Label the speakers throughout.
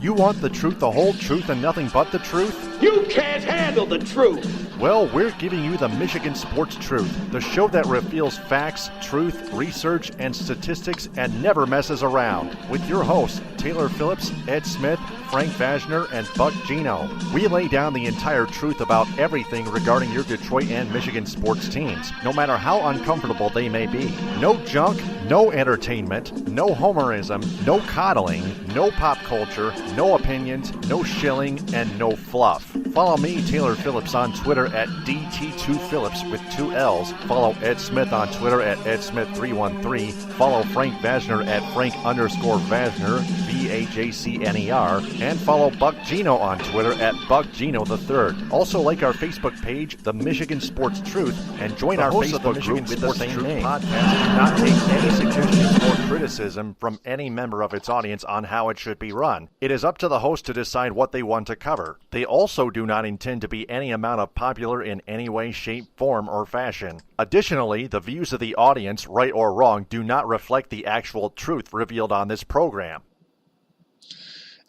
Speaker 1: You want the truth, the whole truth, and nothing but the truth?
Speaker 2: You can't handle the truth!
Speaker 1: Well, we're giving you the Michigan Sports Truth, the show that reveals facts, truth, research, and statistics and never messes around. With your hosts, Taylor Phillips, Ed Smith, Frank Vashner, and Buck Gino. We lay down the entire truth about everything regarding your Detroit and Michigan sports teams, no matter how uncomfortable they may be. No junk, no entertainment, no homerism, no coddling, no pop culture, no opinions, no shilling, and no fluff. Follow me, Taylor Phillips, on Twitter at DT2Phillips with 2 L's. Follow Ed Smith on Twitter at EdSmith313. Follow Frank Vashner at Frank_Vashner, VAJCNER. And follow Buck Gino on Twitter at BuckGino3rd. Also like our Facebook page, The Michigan Sports Truth, and join our Facebook group with the same name. Podcast do not take any suggestions or criticism from any member of its audience on how it should be run. It is up to the host to decide what they want to cover. They also do not intend to be any amount of popular in any way, shape, form, or fashion. Additionally, the views of the audience, right or wrong, do not reflect the actual truth revealed on this program.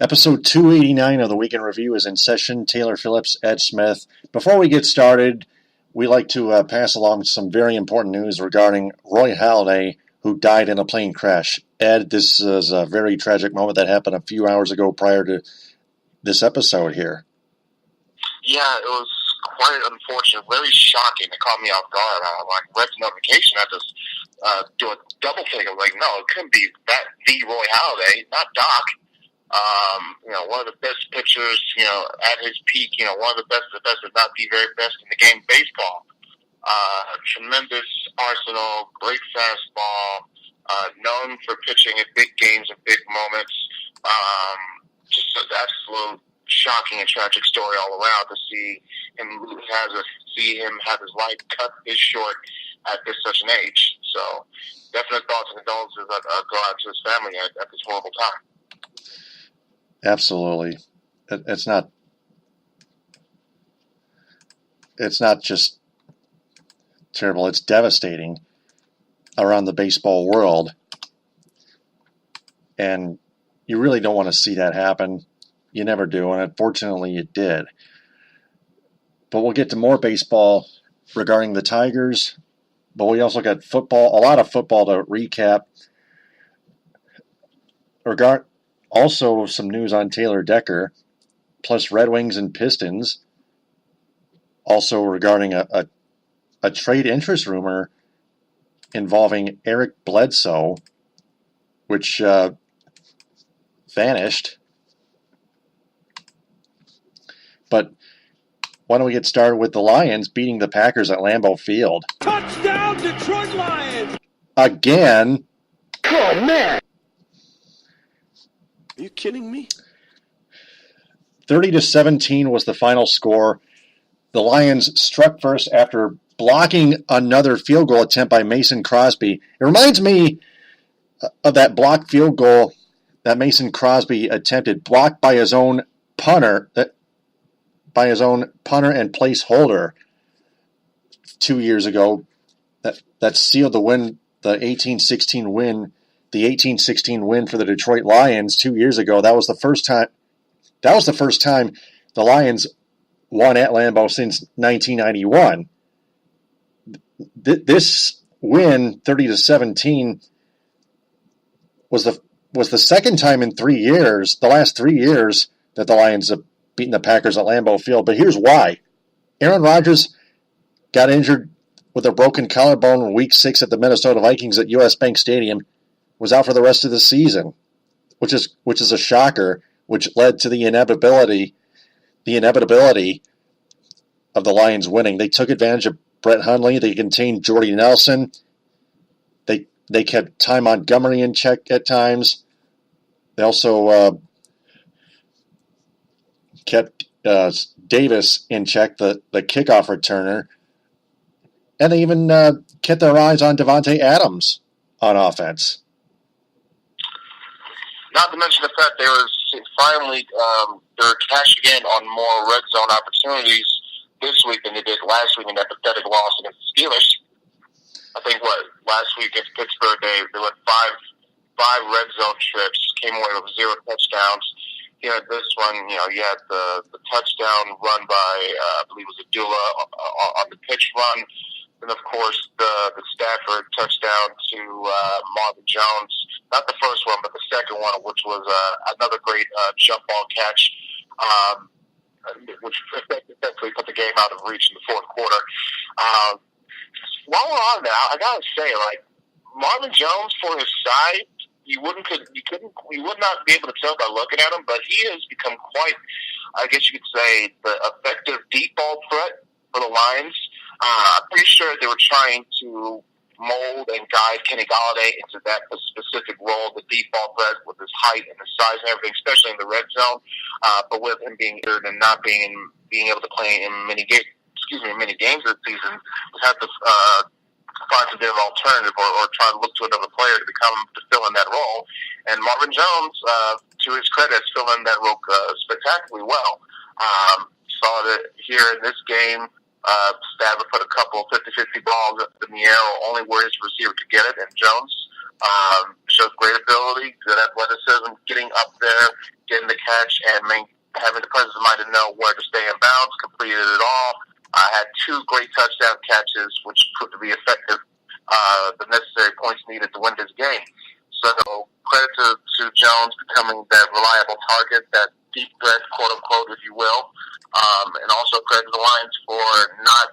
Speaker 3: Episode 289 of the Weekend Review is in session. Taylor Phillips, Ed Smith. Before we get started, we like to pass along some very important news regarding Roy Halladay, who died in a plane crash. Ed, this is a very tragic moment that happened a few hours ago prior to this episode here.
Speaker 4: Yeah, it was quite unfortunate, very shocking. It caught me off guard. I read the notification. I just do a double take. I was like, no, it couldn't be that the Roy Halladay, not Doc. One of the best pitchers, at his peak, one of the best, if not the very best in the game of baseball. Tremendous arsenal, great fastball, known for pitching at big games and big moments. Just an absolute shocking and tragic story all around to see him have his life cut this short at such an age. So definite thoughts and condolences go out to his family at this horrible time.
Speaker 3: Absolutely. It's not just terrible, it's devastating around the baseball world. And you really don't want to see that happen. You never do, and unfortunately it did. But we'll get to more baseball regarding the Tigers. But we also got football, a lot of football to recap. Also, some news on Taylor Decker, plus Red Wings and Pistons. Also regarding a trade interest rumor involving Eric Bledsoe, which vanished. But why don't we get started with the Lions beating the Packers at Lambeau Field?
Speaker 2: Touchdown, Detroit Lions!
Speaker 3: Again.
Speaker 2: Oh, man! Are you kidding me?
Speaker 3: 30-17 was the final score. The Lions struck first after blocking another field goal attempt by Mason Crosby. It reminds me of that blocked field goal that Mason Crosby attempted, blocked by his own punter, and placeholder 2 years ago. That sealed the win, the 18-16 win. The 18-16 win for the Detroit Lions 2 years ago. That was the first time the Lions won at Lambeau since 1991. This win, 30-17, was the second time in 3 years, the last 3 years, that the Lions have beaten the Packers at Lambeau Field. But here's why. Aaron Rodgers got injured with a broken collarbone in Week 6 at the Minnesota Vikings at US Bank Stadium. Was out for the rest of the season, which is a shocker, which led to the inevitability of the Lions winning. They took advantage of Brett Hundley. They contained Jordy Nelson. They kept Ty Montgomery in check at times. They also kept Davis in check, the kickoff returner. And they even kept their eyes on Devontae Adams on offense.
Speaker 4: Not to mention the fact they were cashing in on more red zone opportunities this week than they did last week in that pathetic loss against the Steelers. I think last week against Pittsburgh they went five red zone trips, came away with 0 touchdowns. here at this one, you had the touchdown run by, I believe it was Adduci on the pitch run. And, of course, the Stafford touchdown to Marvin Jones. Not the first one, but the second one, which was another great jump ball catch, which effectively put the game out of reach in the fourth quarter. While we're on that, I got to say, Marvin Jones, for his size, you would not be able to tell by looking at him, but he has become quite, I guess you could say, the effective deep ball threat for the Lions. I'm pretty sure they were trying to mold and guide Kenny Golladay into that specific role, the deep ball threat with his height and his size and everything, especially in the red zone. But with him being injured and not being able to play in many games this season, we have to find some different alternative or try to look to another player to fill in that role. And Marvin Jones, to his credit, is filling that role spectacularly well. Saw that here in this game. Stafford put a couple 50-50 balls up in the air, only where his receiver could get it, and Jones shows great ability, good athleticism, getting up there, getting the catch, and having the presence of mind to know where to stay in bounds, completed it all. Had two great touchdown catches, which proved to be effective, the necessary points needed to win this game. So credit to Jones becoming that reliable target, that deep threat, quote unquote, if you will. And also credit to the Lions for not,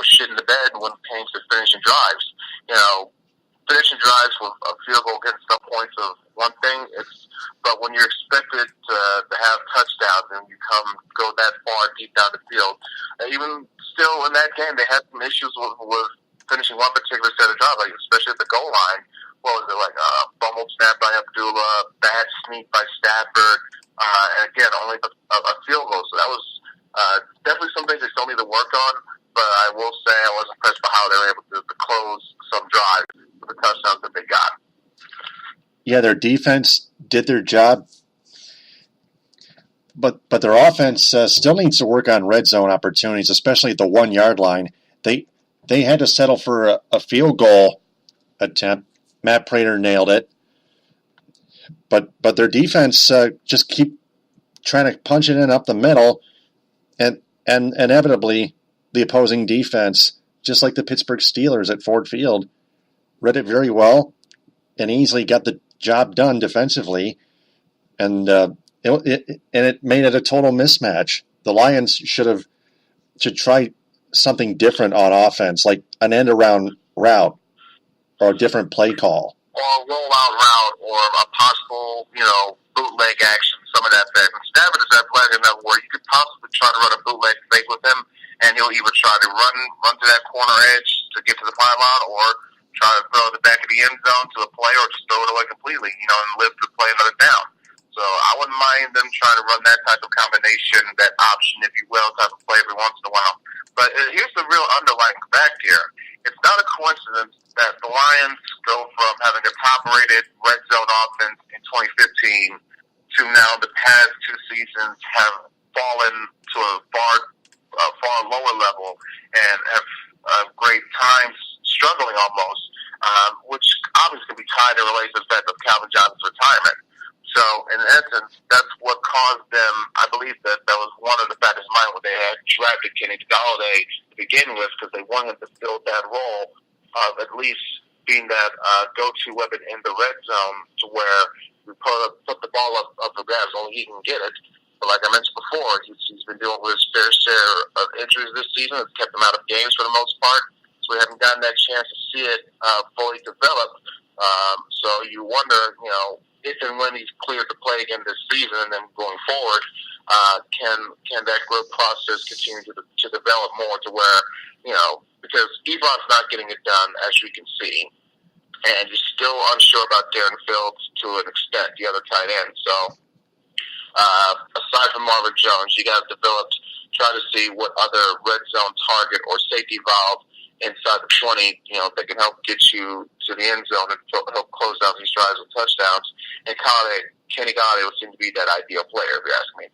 Speaker 4: shitting the bed when it came to finishing drives. Finishing drives with a field goal getting some points of one thing. But when you're expected to have touchdowns and you go that far deep down the field, even still in that game, they had some issues with finishing one particular set of drives, especially at the goal line. What was it, fumbled snap by Abdullah, bad sneak by Stafford, and again, only a field goal. So that was definitely some things they still need to work on, but I will say I was impressed by how they were able to close some drives with the touchdowns that they got.
Speaker 3: Yeah, their defense did their job, but their offense still needs to work on red zone opportunities, especially at the 1 yard line. They had to settle for a field goal attempt. Matt Prater nailed it, but their defense just keep trying to punch it in up the middle, and inevitably the opposing defense, just like the Pittsburgh Steelers at Ford Field, read it very well and easily got the job done defensively, and it made it a total mismatch. The Lions should try something different on offense, like an end around route or a different play call,
Speaker 4: or a rollout route, or a possible bootleg action, some of that thing. Stafford is athletic enough where you could possibly try to run a bootleg fake with him, and he'll either try to run to that corner edge to get to the pylon, or try to throw the back of the end zone to a player, or just throw it away completely, and live to play another down. So I wouldn't mind them trying to run that type of combination, that option, if you will, type of play every once in a while. But here's the real underlying fact here. It's not a coincidence that the Lions go from having a top-rated red zone offense in 2015 to now the past two seasons have fallen to a far lower level and have great times struggling almost, which obviously can be tied and related to the fact of Calvin Johnson's retirement. So, in essence, that's what caused them, I believe that was one of the factors in mind when they had drafted Kenny Golladay to begin with, because they wanted to fill that role of at least being that go-to weapon in the red zone, to where we put the ball up for grabs, only he can get it. But like I mentioned before, he's been dealing with his fair share of injuries this season. It's kept him out of games for the most part, so we haven't gotten that chance to see it fully develop. So you wonder, if and when he's cleared to play again this season and then going forward, can that growth process continue to develop more to where, because Ebron's not getting it done, as we can see, and you're still unsure about Darren Fields to an extent, the other tight end. So aside from Marvin Jones, you got to try to see what other red zone target or safety valve inside the 20, that can help get you to the end zone and help close down these drives with touchdowns. And Kenny Golladay would seem to be that ideal player, if you ask me.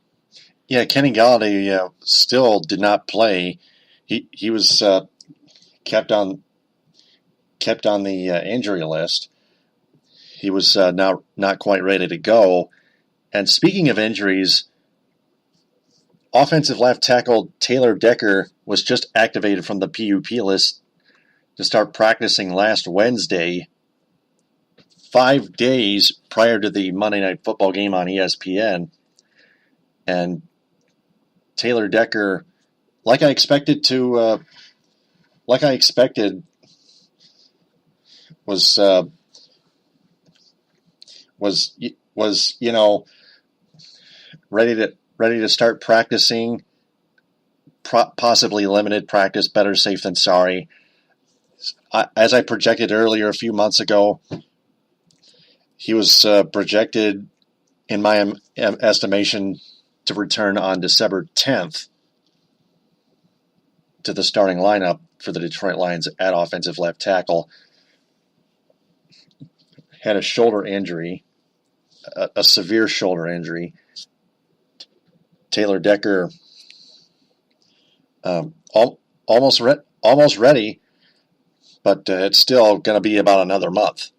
Speaker 3: Yeah, Kenny Golladay still did not play. He was kept on the injury list. He was now not quite ready to go, And speaking of injuries, offensive left tackle Taylor Decker was just activated from the PUP list to start practicing last Wednesday, 5 days prior to the Monday Night Football game on ESPN. And Taylor Decker, like I expected, was ready to start practicing. Possibly limited practice, better safe than sorry. As I projected earlier a few months ago, he was projected, in my estimation, to return on December 10th to the starting lineup for the Detroit Lions at offensive left tackle. Had a shoulder injury, a severe shoulder injury. Taylor Decker almost ready, but it's still going to be about another month.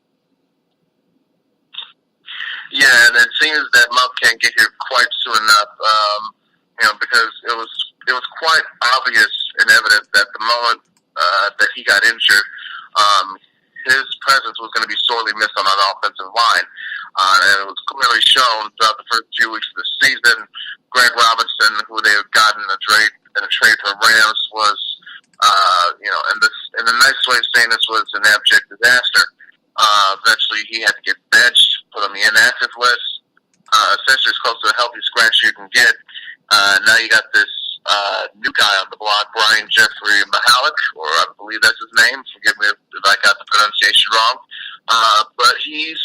Speaker 4: Yeah, and it seems that month can't get here quite soon enough. Because it was quite obvious and evident that the moment that he got injured, his presence was going to be sorely missed on an offensive line. And it was clearly shown throughout the first few weeks of the season. Greg Robinson, who they had gotten in a trade from Rams, was, in the nice way of saying this, was an abject disaster. Eventually he had to get benched, put on the inactive list. Essentially as close to a healthy scratch you can get. Now you got this new guy on the block, Brian Jeffrey Mahalik, or I believe that's his name. Forgive me if I got the pronunciation wrong. But he's,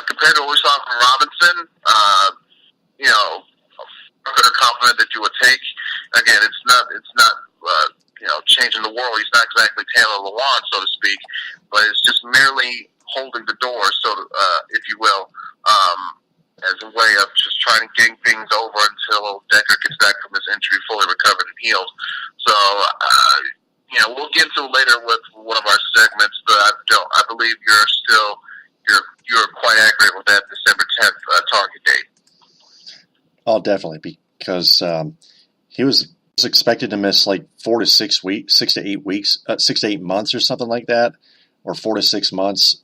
Speaker 4: compared to what we saw from Robinson, a better compliment that you would take. Again, it's not changing the world. He's not exactly Taylor Lewan, so to speak, but it's just merely holding the door, if you will, as a way of just trying to get things over until Decker gets back from his injury fully recovered and healed. So, we'll get into it later with one of our segments, but I believe you're quite accurate with that December 10th target date.
Speaker 3: Oh, definitely, because he was expected to miss like 4 to 6 weeks, 6 to 8 weeks, 6 to 8 months or something like that, or 4 to 6 months.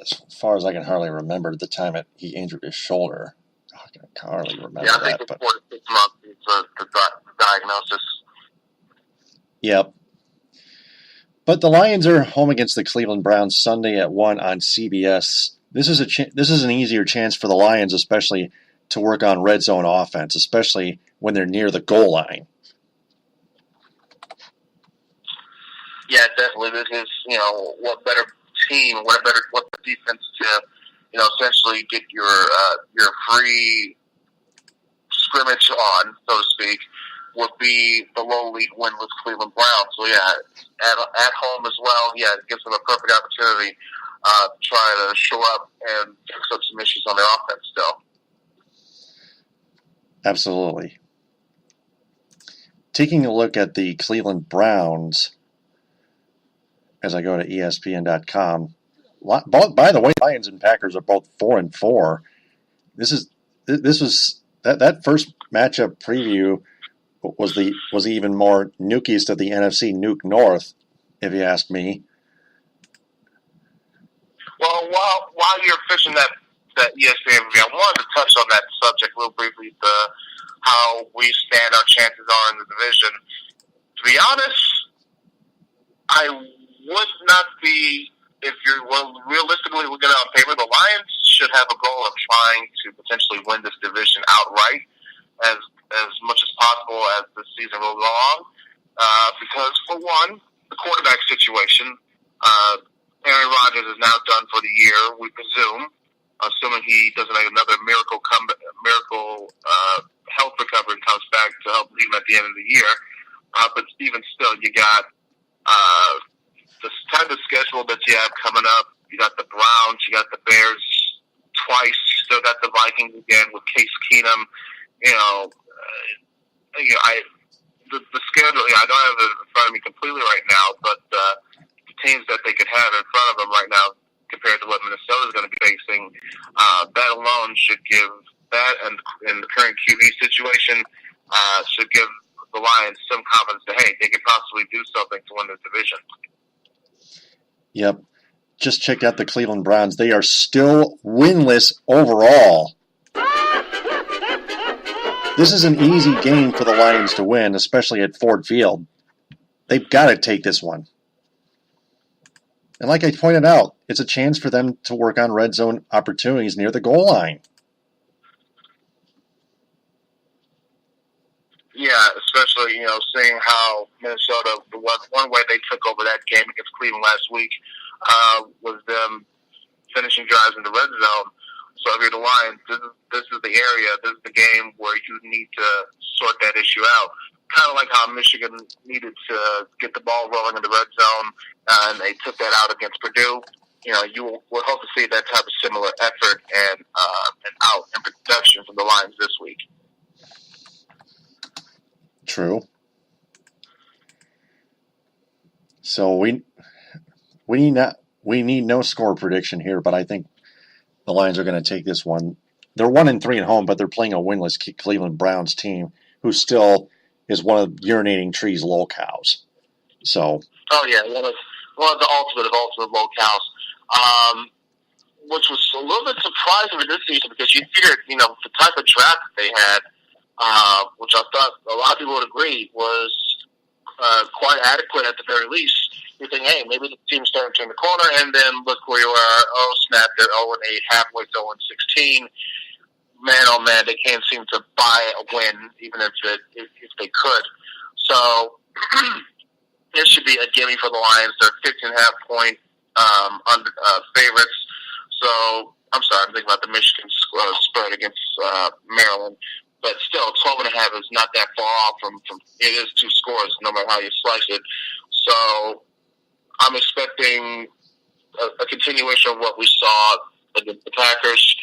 Speaker 3: As far as I can hardly remember the time he injured his shoulder. I can hardly remember that.
Speaker 4: Yeah, I think it's 4 to 6 months is the diagnosis.
Speaker 3: Yep. But the Lions are home against the Cleveland Browns Sunday at 1 on CBS. This is an easier chance for the Lions, especially to work on red zone offense, especially when they're near the goal line.
Speaker 4: Yeah, definitely. This is, what better team, what defense to, essentially get your free scrimmage on, so to speak, would be the low league win with Cleveland Browns. So yeah, at home as well. Yeah, it gives them a perfect opportunity to try to shore up and fix up some issues on their offense still.
Speaker 3: Absolutely. Taking a look at the Cleveland Browns, as I go to ESPN.com. By the way, Lions and Packers are both 4-4. That first matchup preview was even more nukiest of the NFC Nuke North, if you ask me.
Speaker 4: Well, while you're fishing that ESPN review, I wanted to touch on that subject real briefly, how we stand, our chances are in the division. To be honest, I would not be, realistically looking on paper, the Lions should have a goal of trying to potentially win this division outright as much as possible as the season rolls along. Because, for one, the quarterback situation, Aaron Rodgers is now done for the year, we presume, assuming he doesn't make another miracle health recovery and comes back to help lead him at the end of the year. But even still, you got the type of schedule that you have coming up. You got the Browns, you got the Bears twice, you still got the Vikings again with Case Keenum. The schedule, I don't have it in front of me completely right now, but the teams that they could have in front of them right now compared to what Minnesota is going to be facing. That alone should give that, and in the current QB situation, should give the Lions some confidence that, hey, they could possibly do something to win this division.
Speaker 3: Yep. Just check out the Cleveland Browns. They are still winless overall. This is an easy game for the Lions to win, especially at Ford Field. They've got to take this one. And like I pointed out, it's a chance for them to work on red zone opportunities near the goal line.
Speaker 4: Yeah, especially, seeing how Minnesota, one way they took over that game against Cleveland last week was them finishing drives in the red zone. So if you're the Lions, this is the area, this is the game where you need to sort that issue out. Kind of like how Michigan needed to get the ball rolling in the red zone, and they took that out against Purdue. You will hope to see that type of similar effort and out and production from the Lions this week.
Speaker 3: True. So we need no score prediction here, but I think the Lions are going to take this one. They're 1-3 at home, but they're playing a winless Cleveland Browns team who still is one of urinating trees locales. So. Oh yeah, one of the ultimate
Speaker 4: locales. Which was a little bit surprising for this season because you figured, the type of draft that they had, which I thought a lot of people would agree was quite adequate at the very least. You think, hey, maybe the team's starting to turn the corner, and then look where you are. Oh, snap, they're 0-8, halfway to 0-16. Man, oh, man, they can't seem to buy a win, even if they could. So this should be a gimme for the Lions. They're 15.5-point favorites. So, I'm sorry, I'm thinking about the Michigan spread against Maryland. But still, 12.5 is not that far off from it is 2 scores, no matter how you slice it. So I'm expecting a continuation of what we saw against the Packers.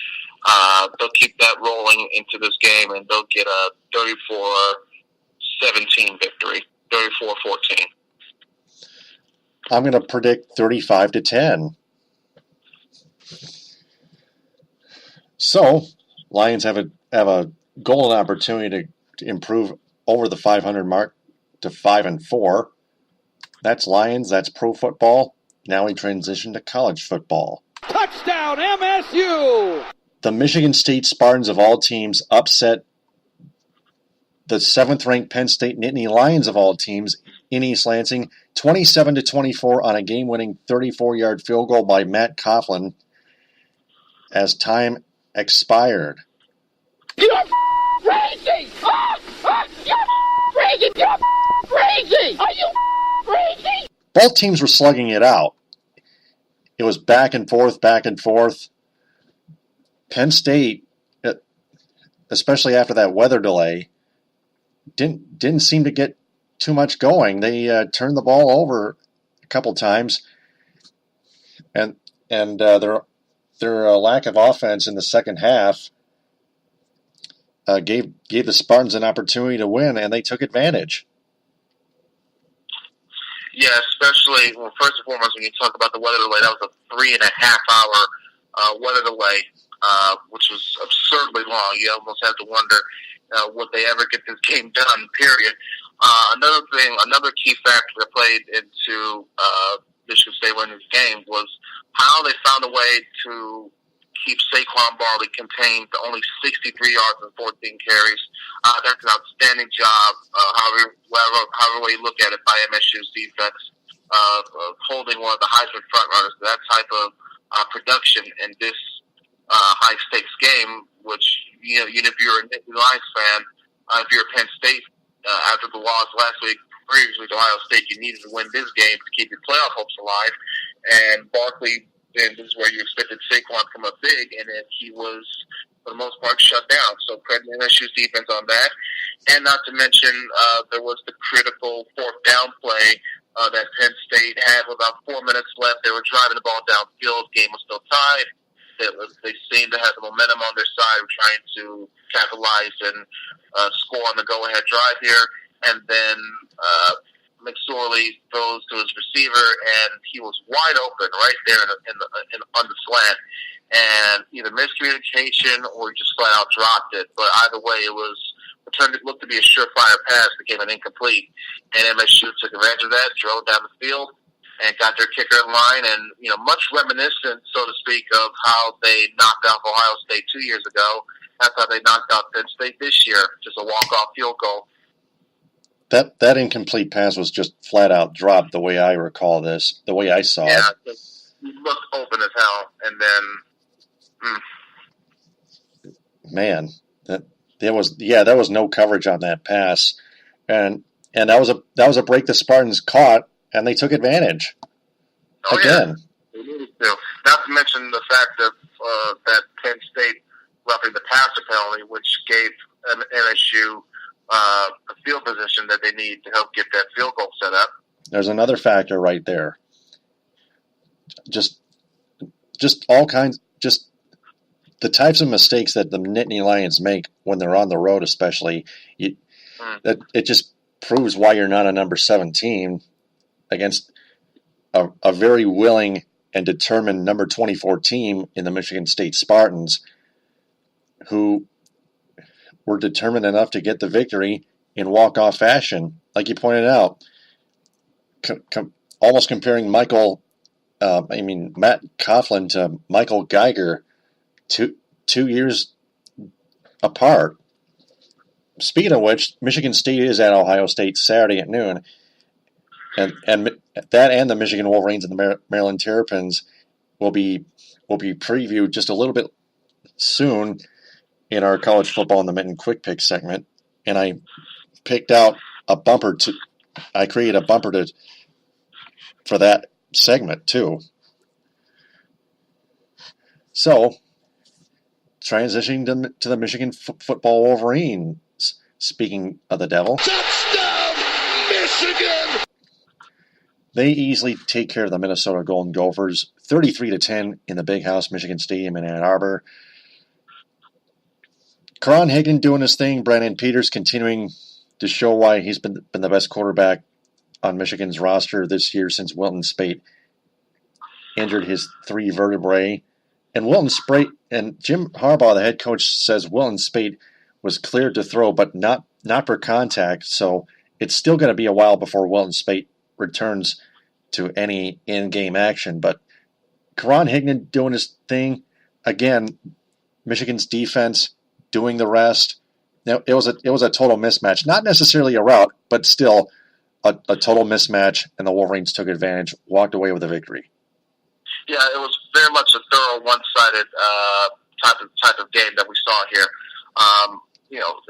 Speaker 4: They'll keep that rolling into this game, and they'll get a 34-17 victory, 34-14.
Speaker 3: I'm going to predict 35-10. So, Lions have a golden opportunity to improve over the 500 mark to 5-4. That's Lions. That's pro football. Now we transition to college football.
Speaker 2: Touchdown, MSU!
Speaker 3: The Michigan State Spartans of all teams upset the 7th-ranked Penn State Nittany Lions of all teams in East Lansing, 27-24 on a game-winning 34-yard field goal by Matt Coghlin as time expired.
Speaker 2: You're crazy! You're crazy! You're crazy! Are you crazy?
Speaker 3: Both teams were slugging it out. It was back and forth, back and forth. Penn State, especially after that weather delay, didn't seem to get too much going. They turned the ball over a couple times, and their lack of offense in the second half gave the Spartans an opportunity to win, and they took advantage.
Speaker 4: Yeah, especially, first and foremost, when you talk about the weather delay, that was a 3.5-hour weather delay, which was absurdly long. You almost have to wonder, would they ever get this game done, period. Another key factor that played into Michigan State winning this game was how they found a way to keep Saquon Barkley contained to only 63 yards and 14 carries. That's an outstanding job, however way you look at it, by MSU's defense of holding one of the Heisman frontrunners to that type of production in this high-stakes game, which, even if you're a Nittany Lions fan, if you're a Penn State, after the loss last week, previously to Ohio State, you needed to win this game to keep your playoff hopes alive. And Barkley, and this is where you expected Saquon to come up big, and then he was, for the most part, shut down. So credit MSU's defense on that. And not to mention, there was the critical 4th down play that Penn State had with about 4 minutes left. They were driving the ball downfield. Game was still tied. They seemed to have the momentum on their side, trying to capitalize and score on the go-ahead drive here. And then McSorley throws to his receiver, and he was wide open right there on the slant. And either miscommunication or he just flat out dropped it. But either way, it looked to be a surefire pass, became an incomplete. And MSU took advantage of that, drove down the field, and got their kicker in line. And, much reminiscent, so to speak, of how they knocked out Ohio State 2 years ago. That's how they knocked out Penn State this year, just a walk-off field goal.
Speaker 3: That incomplete pass was just flat out dropped the way I recall this, the way I saw it.
Speaker 4: Yeah, he looked open as hell, and then
Speaker 3: Man, there was no coverage on that pass, and that was a break the Spartans caught, and they took advantage. Again.
Speaker 4: Yeah. They needed to. Not to mention the fact of that Penn State roughing the passer penalty, which gave MSU the field position that they need to help get that field goal set up.
Speaker 3: There's another factor right there. Just all kinds, just the types of mistakes that the Nittany Lions make when they're on the road, especially, that it just proves why you're not a number 17 against a very willing and determined number 24 team in the Michigan State Spartans, who were determined enough to get the victory in walk-off fashion. Like you pointed out, almost comparing Matt Coghlin to Michael Geiger 2 years apart. Speaking of which, Michigan State is at Ohio State Saturday at noon. And that and the Michigan Wolverines and the Maryland Terrapins will be previewed just a little bit soon in our college football in the Mitten Quick Pick segment. And I picked out I created a bumper for that segment too. So, transitioning to the Michigan football Wolverines. Speaking of the devil.
Speaker 2: Touchdown, Michigan!
Speaker 3: They easily take care of the Minnesota Golden Gophers, 33-10 in the Big House Michigan Stadium in Ann Arbor. Karan Higdon doing his thing. Brandon Peters continuing to show why he's been the best quarterback on Michigan's roster this year since Wilton Spate injured his 3 vertebrae. And Jim Harbaugh, the head coach, says Wilton Spate was cleared to throw, but not for contact. So it's still going to be a while before Wilton Spate returns to any in-game action. But Karan Higdon doing his thing. Again, Michigan's defense doing the rest. Now, it was a total mismatch. Not necessarily a rout, but still a total mismatch, and the Wolverines took advantage, walked away with a victory.
Speaker 4: Yeah, it was very much a thorough, one-sided type of game that we saw here.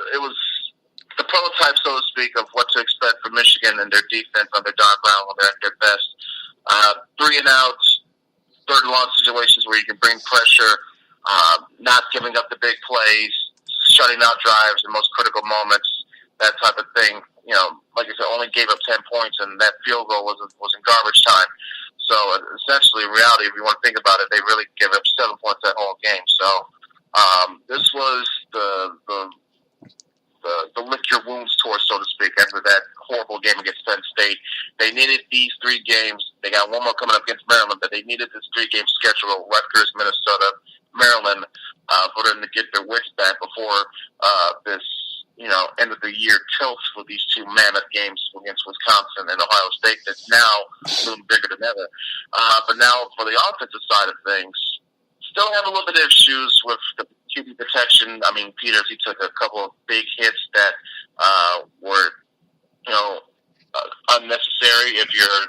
Speaker 4: It was the prototype, so to speak, of what to expect from Michigan and their defense under Don Brown when they're at their best. 3-and-outs, third-and-long situations where you can bring pressure, not giving up the big plays, shutting out drives in most critical moments, that type of thing. Like I said, only gave up 10 points, and that field goal was in garbage time. So essentially, in reality, if you want to think about it, they really gave up 7 points that whole game. So this was the lick your wounds tour, so to speak, after that horrible game against Penn State. They needed these 3 games. They got one more coming up against Maryland, but they needed this 3-game schedule: Rutgers, Minnesota, Maryland, for them to get their wits back before this end of the year tilts with these 2 mammoth games against Wisconsin and Ohio State that's now looming bigger than ever. But now for the offensive side of things, still have a little bit of issues with the QB protection. I mean, Peters, he took a couple of big hits that were, unnecessary. If you're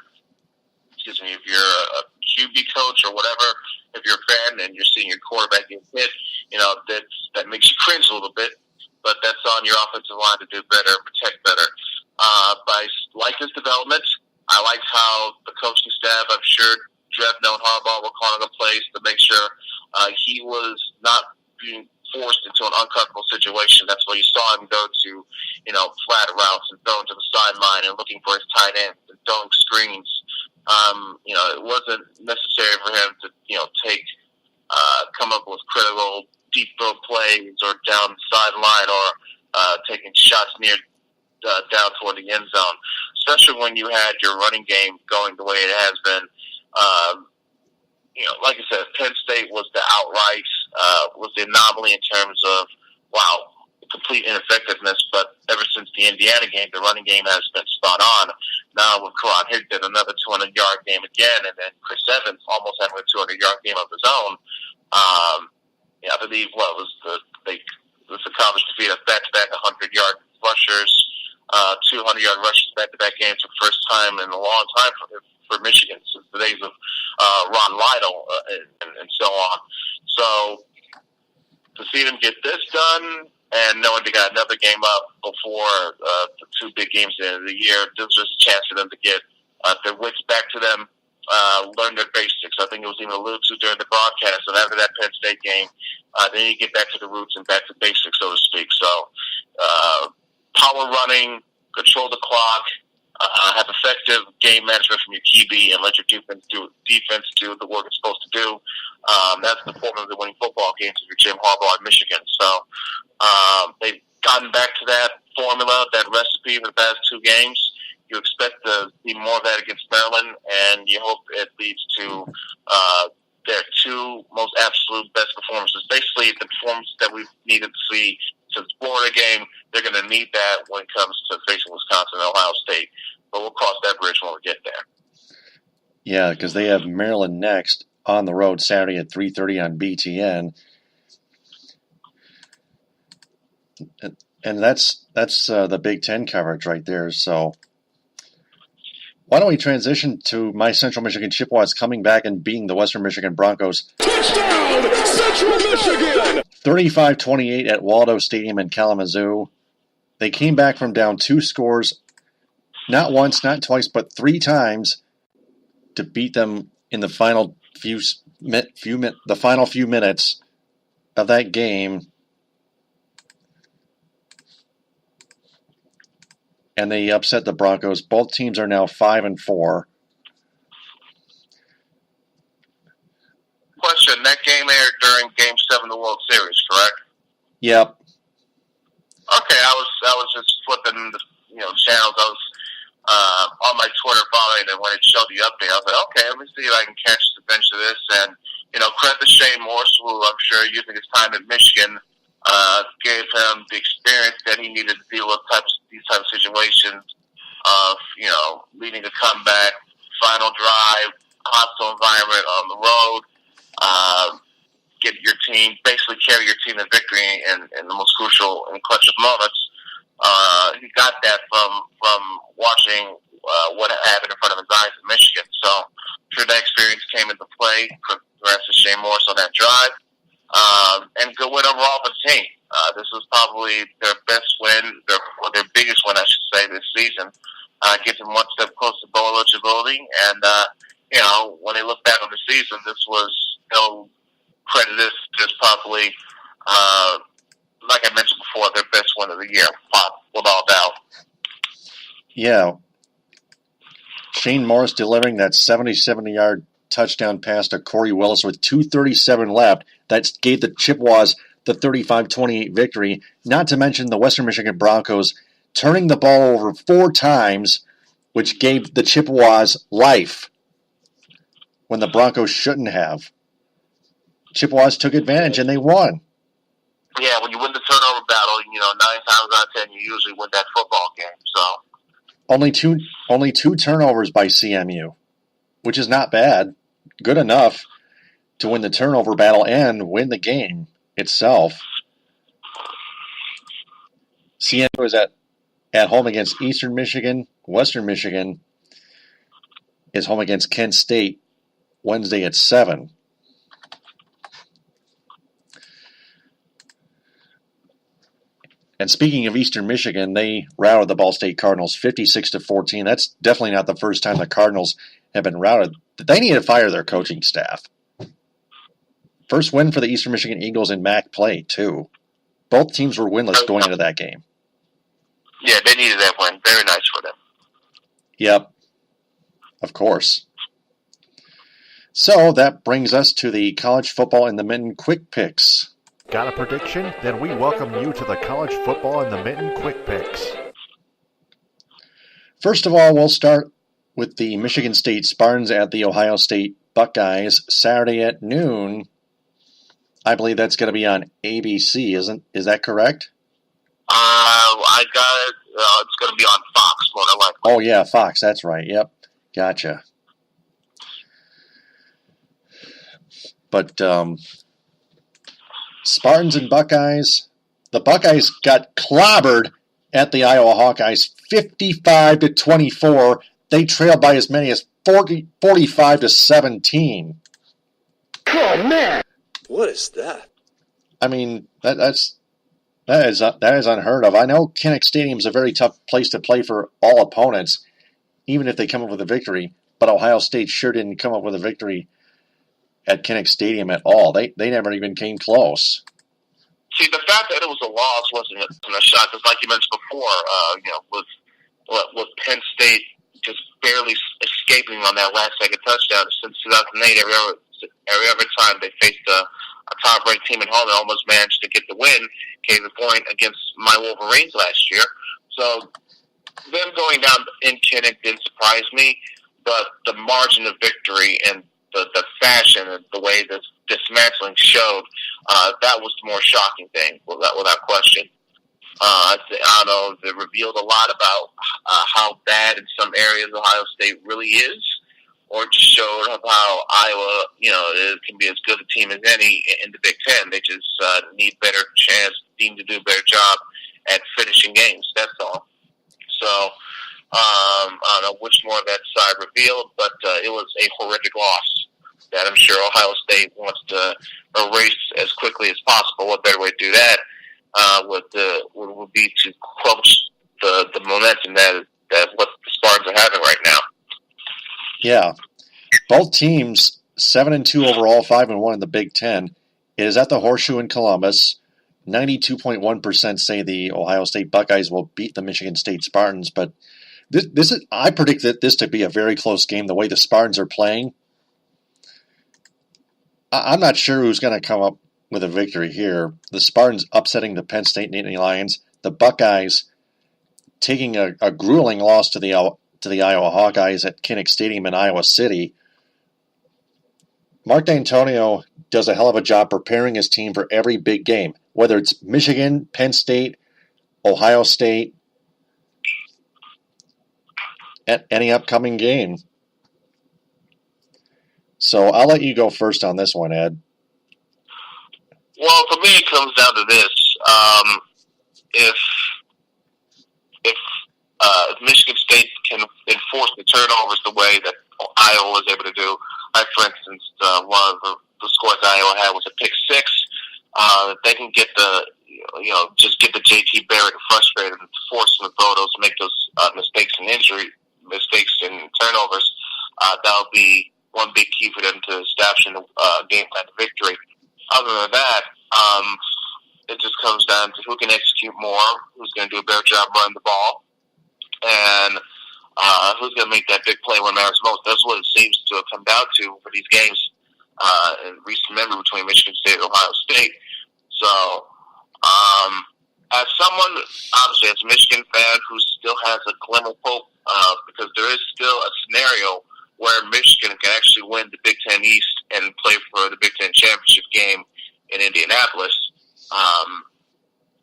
Speaker 4: a QB coach or whatever, if you're a fan and you're seeing your quarterback get hit, that makes you cringe a little bit. But that's on your offensive line to do better, protect better. But I like his development. I like how the coaching staff, I'm sure Drevno and Harbaugh were calling a place to make sure he was not being forced into an uncomfortable situation. That's why you saw him go to, flat routes and throwing to the sideline and looking for his tight ends and throwing screens. It wasn't necessary for him to, come up with critical deep throw plays or down the sideline or taking shots near down toward the end zone, especially when you had your running game going the way it has been. Like I said, Penn State was the outright, was the anomaly in terms of, complete ineffectiveness. But ever since the Indiana game, the running game has been spot on. Now with Karan Higdon, another 200-yard game again, and then Chris Evans almost having a 200-yard game of his own. I believe the College defeated back-to-back 100-yard rushers, 200-yard rushers back-to-back games for the first time in a long time for Michigan since the days of Ron Lytle and so on. So to see them get this done and knowing they got another game up before the two big games at the end of the year, this was just a chance for them to get their wits back to them, learn their basics. I think it was even alluded to during the broadcast. And after that Penn State game, they need to get back to the roots and back to basics, so to speak. So power running, control the clock, have effective game management from your QB, and let your defense do the work it's supposed to do. That's the formula of winning football games if you're Jim Harbaugh at Michigan. So they've gotten back to that formula, that recipe for the past two games. You expect to see more of that against Maryland, and you hope it leads to their two most absolute best performances. Basically, the performance that we've needed to see since the Florida game. They're going to need that when it comes to facing Wisconsin and Ohio State. But we'll cross that bridge when we get there.
Speaker 3: Yeah, because they have Maryland next on the road Saturday at 3:30 on BTN. And that's the Big Ten coverage right there. So why don't we transition to my Central Michigan Chippewas coming back and beating the Western Michigan Broncos.
Speaker 2: Touchdown, Central Michigan!
Speaker 3: 35-28 at Waldo Stadium in Kalamazoo. They came back from down 2 scores, not once, not twice, but 3 times to beat them in the final few minutes of that game. And they upset the Broncos. Both teams are now 5-4.
Speaker 4: Question: that game aired during Game 7 of the World Series, correct?
Speaker 3: Yep.
Speaker 4: Okay, I was just flipping the channels. I was on my Twitter following, and when it showed the update, I was like, okay, let me see if I can catch the bench of this. And credit to Shane Morse, who I'm sure using his time at Michigan gave him the experience that he needed to deal with these type of situations of leading a comeback, final drive, hostile environment on the road. Get your team, basically carry your team to victory in the most crucial and clutch of moments. He got that from watching what happened in front of his eyes in Michigan. So I'm sure that experience came into play. Congrats to Shane Morse on that drive. And good win overall for the team. This was probably their best win, their biggest win, I should say, this season. Gets them one step closer to bowl eligibility. And, when they look back on the season, this was, credit this just probably, like I mentioned before, their best win of the year, without doubt.
Speaker 3: Yeah. Shane Morris delivering that 77-yard touchdown pass to Corey Willis with 2:37 left. That gave the Chippewas the 35-28 victory. Not to mention the Western Michigan Broncos turning the ball over 4 times, which gave the Chippewas life when the Broncos shouldn't have. Chippewas took advantage and they won.
Speaker 4: Yeah, when you win the turnover battle, 9 times out of 10, you usually win that football game. So
Speaker 3: only two turnovers by CMU, which is not bad. Good enough to win the turnover battle and win the game itself. CMU is at home against Eastern Michigan. Western Michigan is home against Kent State Wednesday at 7. And speaking of Eastern Michigan, they routed the Ball State Cardinals 56-14. That's definitely not the first time the Cardinals have been routed. They need to fire their coaching staff. First win for the Eastern Michigan Eagles in MAC play, too. Both teams were winless going into that game.
Speaker 4: Yeah, they needed that win. Very nice for them.
Speaker 3: Yep. Of course. So that brings us to the college football in the Mitten Quick Picks.
Speaker 1: Got a prediction? Then we welcome you to the College Football in the Mitten Quick Picks.
Speaker 3: First of all, we'll start with the Michigan State Spartans at the Ohio State Buckeyes Saturday at noon. I believe that's going to be on ABC, is that correct?
Speaker 4: I got it. It's going to be on Fox, more than likely.
Speaker 3: Oh, yeah, Fox. That's right. Yep. Gotcha. But Spartans and Buckeyes, the Buckeyes got clobbered at the Iowa Hawkeyes 55-24. They trailed by as many as 45-17.
Speaker 2: Oh, man.
Speaker 5: What is that?
Speaker 3: I mean, that is unheard of. I know Kinnick Stadium is a very tough place to play for all opponents, even if they come up with a victory. But Ohio State sure didn't come up with a victory at Kinnick Stadium at all. They never even came close.
Speaker 4: See, the fact that it was a loss wasn't a shock, because like you mentioned before, with Penn State just barely escaping on that last-second touchdown since 2008, every other time they faced a top-ranked team at home, they almost managed to get the win, came the point against my Wolverines last year. So them going down in Kinnick didn't surprise me, but the margin of victory and the fashion and the way this dismantling showed, that was the more shocking thing, without question. I don't know, it revealed a lot about how bad in some areas Ohio State really is, or just showed how Iowa, it can be as good a team as any in the Big Ten. They just need to do a better job at finishing games. That's all. So I don't know which more of that side revealed, but it was a horrific loss that I'm sure Ohio State wants to erase as quickly as possible. What better way to do that would be to quench the momentum that what the Spartans are having right now.
Speaker 3: Yeah, both teams 7-2 overall, 5-1 in the Big Ten. It is at the Horseshoe in Columbus. 92.1% say the Ohio State Buckeyes will beat the Michigan State Spartans, but I predict that this to be a very close game. The way the Spartans are playing, I'm not sure who's going to come up with a victory here. The Spartans upsetting the Penn State Nittany Lions. The Buckeyes taking a grueling loss to the Iowa Hawkeyes at Kinnick Stadium in Iowa City. Mark D'Antonio does a hell of a job preparing his team for every big game, whether it's Michigan, Penn State, Ohio State, at any upcoming game. So I'll let you go first on this one, Ed.
Speaker 4: Well, for me, it comes down to this: if Michigan State can enforce the turnovers the way that Iowa was able to do, like for instance, one of the scores Iowa had was a pick six. If they can get just get the JT Barrett frustrated and force him to throw those, make those mistakes and turnovers, that'll be one big key for them to establishing the game plan to victory. Other than that, it just comes down to who can execute more, who's going to do a better job running the ball, and who's going to make that big play when it matters most. That's what it seems to have come down to for these games in recent memory between Michigan State and Ohio State. So, as someone, obviously, as a Michigan fan who still has a glimmer of hope, because there is still a scenario where Michigan can actually win the Big Ten East and play for the Big Ten championship game in Indianapolis.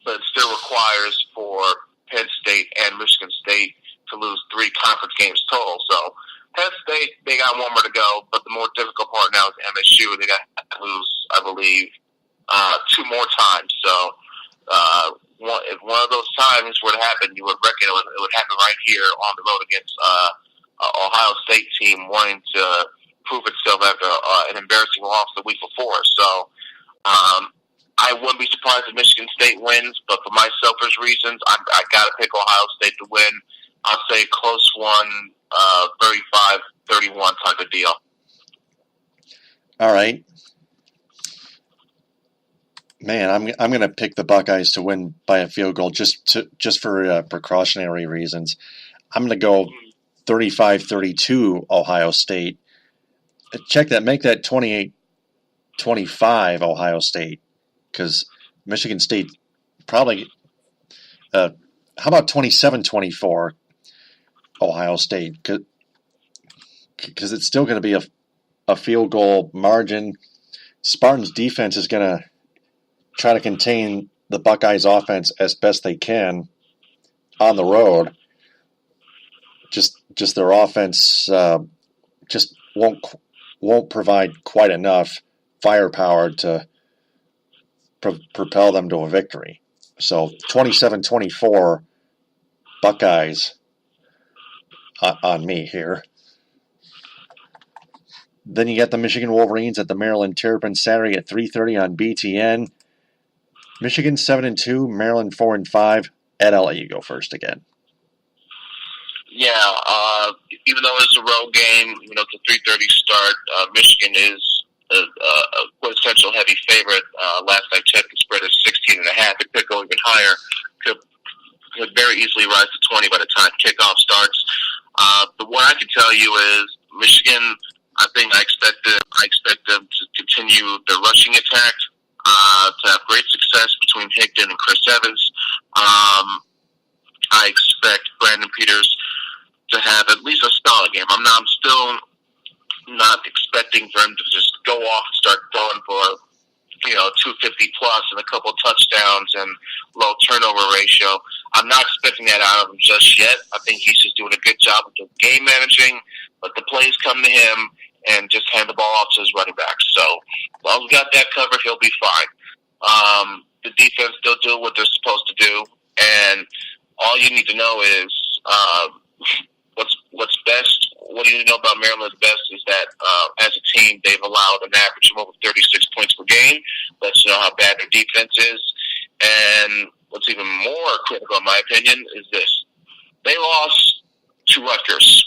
Speaker 4: But it still requires for Penn State and Michigan State to lose 3 conference games total. So Penn State, they got one more to go, but the more difficult part now is MSU. They got to lose, I believe, 2 more times. So if one of those times were to happen, you would reckon it would happen right here on the road against Ohio State team wanting to prove itself after an embarrassing loss the week before. So I wouldn't be surprised if Michigan State wins, but for my selfish reasons, I got to pick Ohio State to win. I'll say close one, 35-31 type of deal.
Speaker 3: All right. Man, I'm going to pick the Buckeyes to win by a field goal just for precautionary reasons. I'm going to go 35-32 Ohio State. Check that. Make that 28-25 Ohio State, because Michigan State probably how about 27-24? Ohio State because it's still going to be a field goal margin. Spartans defense is going to try to contain the Buckeyes offense as best they can on the road. Just their offense just won't provide quite enough firepower to propel them to a victory. So 27-24 Buckeyes on me here. Then you got the Michigan Wolverines at the Maryland Terrapins Saturday at 3:30 on BTN. Michigan 7-2, Maryland 4-5. Ed, I'll let you go first again.
Speaker 4: Yeah, even though it's a road game, it's a 3:30 start. Michigan is a quintessential heavy favorite. Last I checked, the spread is 16.5. It could go even higher. Could very easily rise to 20 by the time kickoff starts. But what I can tell you is Michigan. I expect them to continue their rushing attack. To have great success between Higdon and Chris Evans. I expect Brandon Peters to have at least a solid game. I'm still not expecting for him to just go off and start throwing for 250 plus and a couple touchdowns and low turnover ratio. I'm not expecting that out of him just yet. I think he's just doing a good job of the game managing. Let the plays come to him and just hand the ball off to his running back. So as long as we got that covered, he'll be fine. The defense, they'll do what they're supposed to do, and all you need to know is what's best. What do you know about Maryland's best is that as a team, they've allowed an average of over 36 points per game. Lets you know how bad their defense is. And what's even more critical, in my opinion, is this. They lost to Rutgers.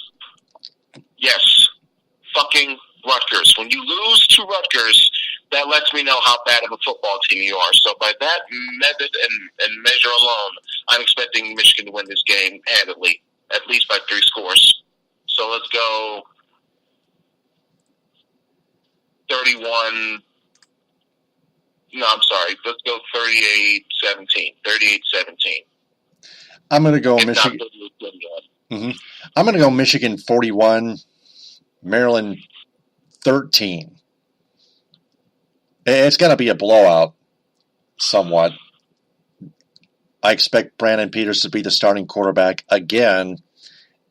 Speaker 4: Yes, fucking Rutgers. When you lose to Rutgers, that lets me know how bad of a football team you are. So by that method and measure alone, I'm expecting Michigan to win this game handedly, at least by 3 scores. So let's go 31. No, I'm sorry. Let's go 38-17. 38-17.
Speaker 3: I'm going to go Michigan. Mm-hmm. I'm going to go Michigan 41, Maryland 13. It's going to be a blowout, somewhat. I expect Brandon Peters to be the starting quarterback again,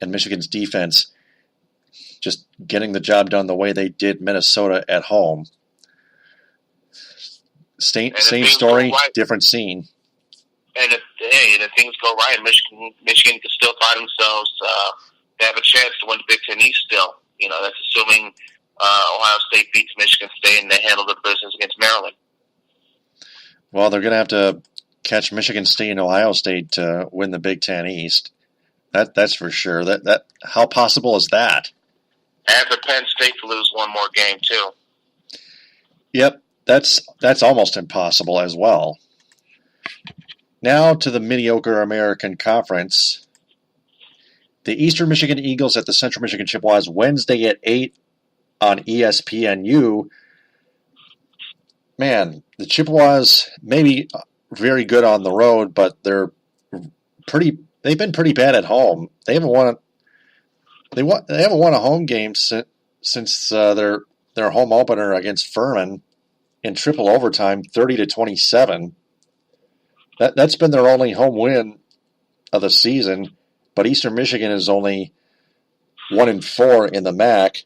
Speaker 3: and Michigan's defense just getting the job done the way they did Minnesota at home. Same story, right, different scene.
Speaker 4: And if things go right, Michigan can still find themselves. They have a chance to win the Big Ten East still. That's assuming Ohio State beats Michigan State and they handle the business against Maryland.
Speaker 3: Well, they're going to have to catch Michigan State and Ohio State to win the Big Ten East. That's for sure. That how possible is that?
Speaker 4: And for Penn State to lose one more game too.
Speaker 3: Yep, that's almost impossible as well. Now to the mediocre American Conference. The Eastern Michigan Eagles at the Central Michigan Chippewas Wednesday at 8 on ESPNU. Man, the Chippewas maybe very good on the road, but they've been pretty bad at home. They haven't won a home game since their home opener against Furman in triple overtime, 30-27. That's been their only home win of the season. But Eastern Michigan is only 1-4 in the MAC,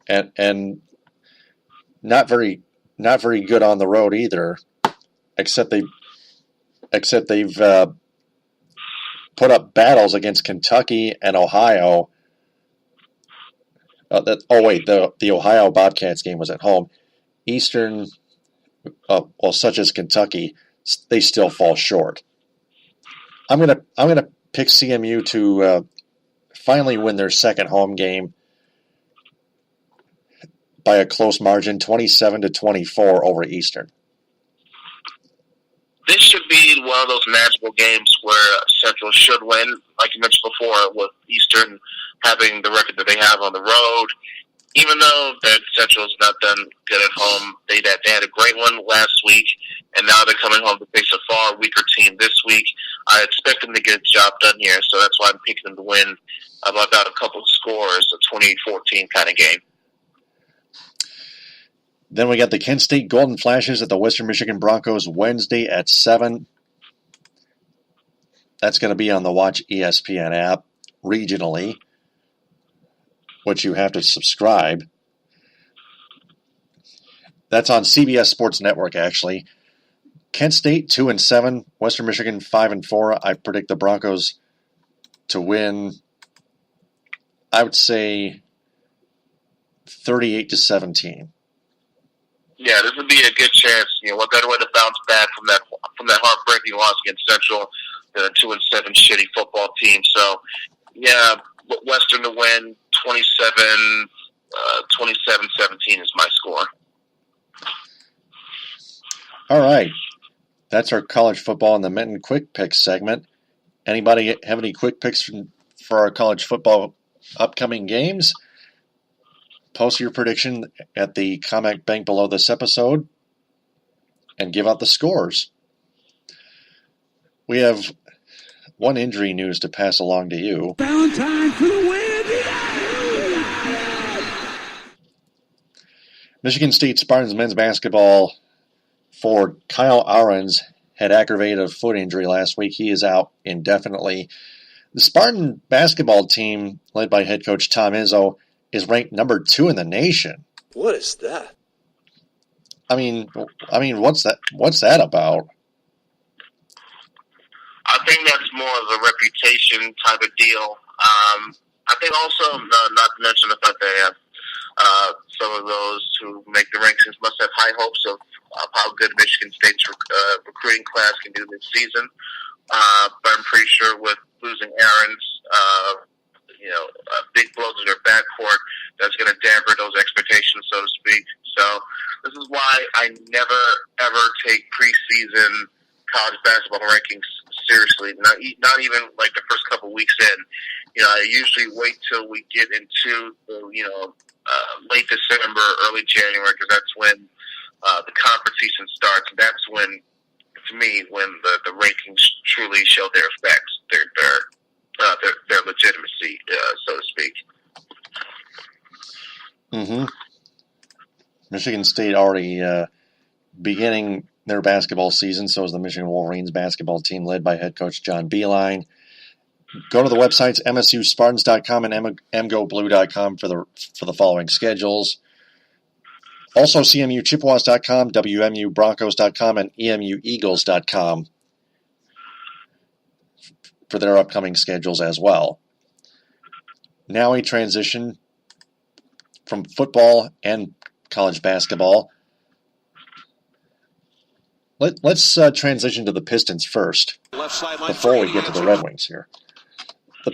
Speaker 3: and not very good on the road either. Except they've put up battles against Kentucky and Ohio. The Ohio Bobcats game was at home. Eastern, such as Kentucky, they still fall short. I'm gonna pick CMU to finally win their second home game by a close margin, 27-24 over Eastern.
Speaker 4: This should be one of those magical games where Central should win, like you mentioned before, with Eastern having the record that they have on the road. Even though that Central's not done good at home, they had a great one last week, and now they're coming home to face a far a weaker team this week. I expect them to get the job done here, so that's why I'm picking them to win about a couple of scores, a 28-14 kind of game.
Speaker 3: Then we got the Kent State Golden Flashes at the Western Michigan Broncos Wednesday at 7. That's going to be on the Watch ESPN app regionally, which you have to subscribe. That's on CBS Sports Network, actually. Kent State 2-7, Western Michigan 5-4. I predict the Broncos to win, I would say 38-17.
Speaker 4: Yeah, this would be a good chance. What better way to bounce back from that heartbreaking loss against Central than a 2-7 shitty football team? So, yeah, Western to win 27-17 is my score.
Speaker 3: All right. That's our college football and the Minton Quick Picks segment. Anybody have any quick picks for our college football upcoming games? Post your prediction at the comment bank below this episode and give out the scores. We have one injury news to pass along to you.
Speaker 2: Valentine for the win!
Speaker 3: Michigan State Spartans men's basketball forward Kyle Ahrens had aggravated a foot injury last week. He is out indefinitely. The Spartan basketball team, led by head coach Tom Izzo, is ranked number 2 in the nation.
Speaker 2: What is that?
Speaker 3: I mean, what's that about?
Speaker 4: I think that's more of a reputation type of deal. I think also, not to mention the fact that some of those who make the rankings must have high hopes of how good Michigan State's recruiting class can do this season. But I'm pretty sure with losing Ahrens, big blows in their backcourt, that's going to damper those expectations, so to speak. So this is why I never, ever take preseason college basketball rankings seriously. Not even like the first couple weeks in. I usually wait till we get into late December, early January, because that's when the conference season starts. And that's when, to me, when the rankings truly show their effects, their legitimacy, so to speak.
Speaker 3: Mm-hmm. Michigan State already beginning their basketball season, so is the Michigan Wolverines basketball team led by head coach John Beilein. Go to the websites msuspartans.com and mgoblue.com for the following schedules. Also cmuchippewas.com, wmubroncos.com, and emueagles.com for their upcoming schedules as well. Now a transition from football and college basketball. Let's transition to the Pistons first before we get to the Red Wings here. The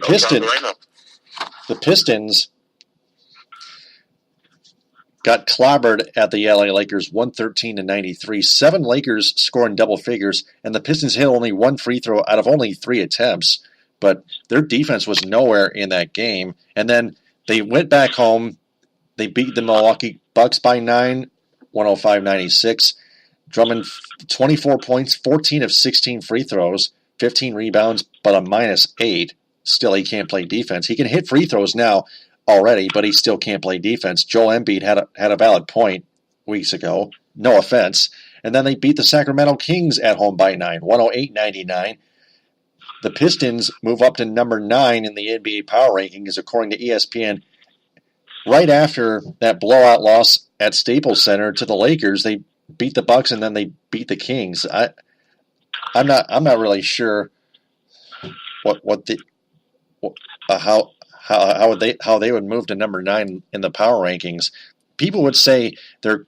Speaker 3: Pistons got clobbered at the LA Lakers 113-93. 7 Lakers scoring double figures, and the Pistons hit only 1 free throw out of only 3 attempts. But their defense was nowhere in that game. And then they went back home. They beat the Milwaukee Bucks by 9, 105-96. Drummond, 24 points, 14 of 16 free throws, 15 rebounds, but a -8. Still, he can't play defense. He can hit free throws now already, but he still can't play defense. Joel Embiid had a valid point weeks ago. No offense. And then they beat the Sacramento Kings at home by 9, 108-99. The Pistons move up to number 9 in the NBA Power Rankings, according to ESPN. Right after that blowout loss at Staples Center to the Lakers, they beat the Bucks and then they beat the Kings. I'm not really sure how they would move to number 9 in the power rankings. People would say the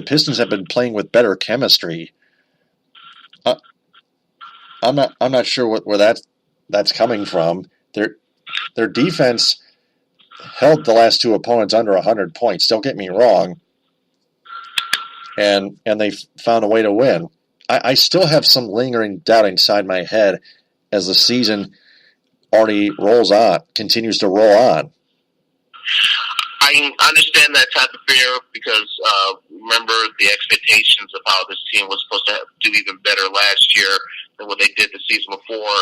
Speaker 3: Pistons have been playing with better chemistry. I'm not sure where that's coming from. Their defense held the last 2 opponents under 100 points. Don't get me wrong. And they found a way to win. I still have some lingering doubt inside my head as the season already continues to roll on.
Speaker 4: I understand that type of fear because remember the expectations of how this team was supposed to do even better last year. what they did the season before,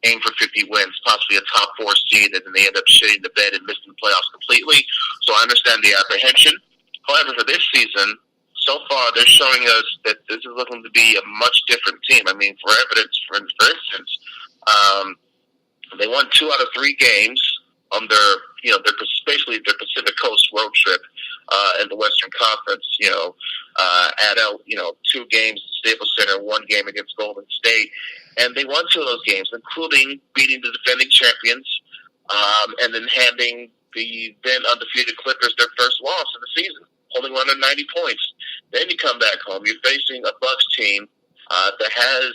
Speaker 4: aim for 50 wins, possibly a top 4 seed, and then they end up shitting the bed and missing the playoffs completely. So I understand the apprehension. However, for this season, so far they're showing us that this is looking to be a much different team. I mean, for instance, they won 2 out of 3 games on their basically their Pacific Coast road trip in the Western Conference. Add out 2 games at Staples Center, 1 game against Golden State, and they won 2 of those games, including beating the defending champions, and then handing the then undefeated Clippers their first loss of the season, holding under 90 points. Then you come back home, you're facing a Bucks team that has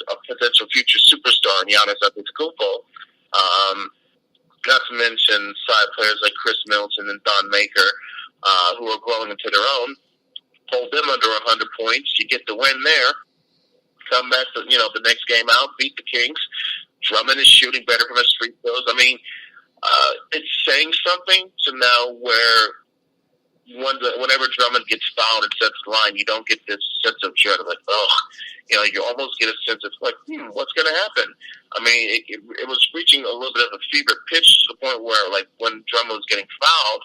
Speaker 4: a potential future superstar in Giannis Antetokounmpo. Not to mention side players like Chris Middleton and Don Maker, who are growing into their own. Hold them under 100 points. You get the win there. Come back to, the next game out, beat the Kings. Drummond is shooting better from his free throws. I mean, it's saying something to now where whenever Drummond gets fouled and sets the line, you don't get this sense of dread of like, you almost get a sense of like, what's going to happen? I mean, it was reaching a little bit of a fever pitch to the point where, like, when Drummond was getting fouled,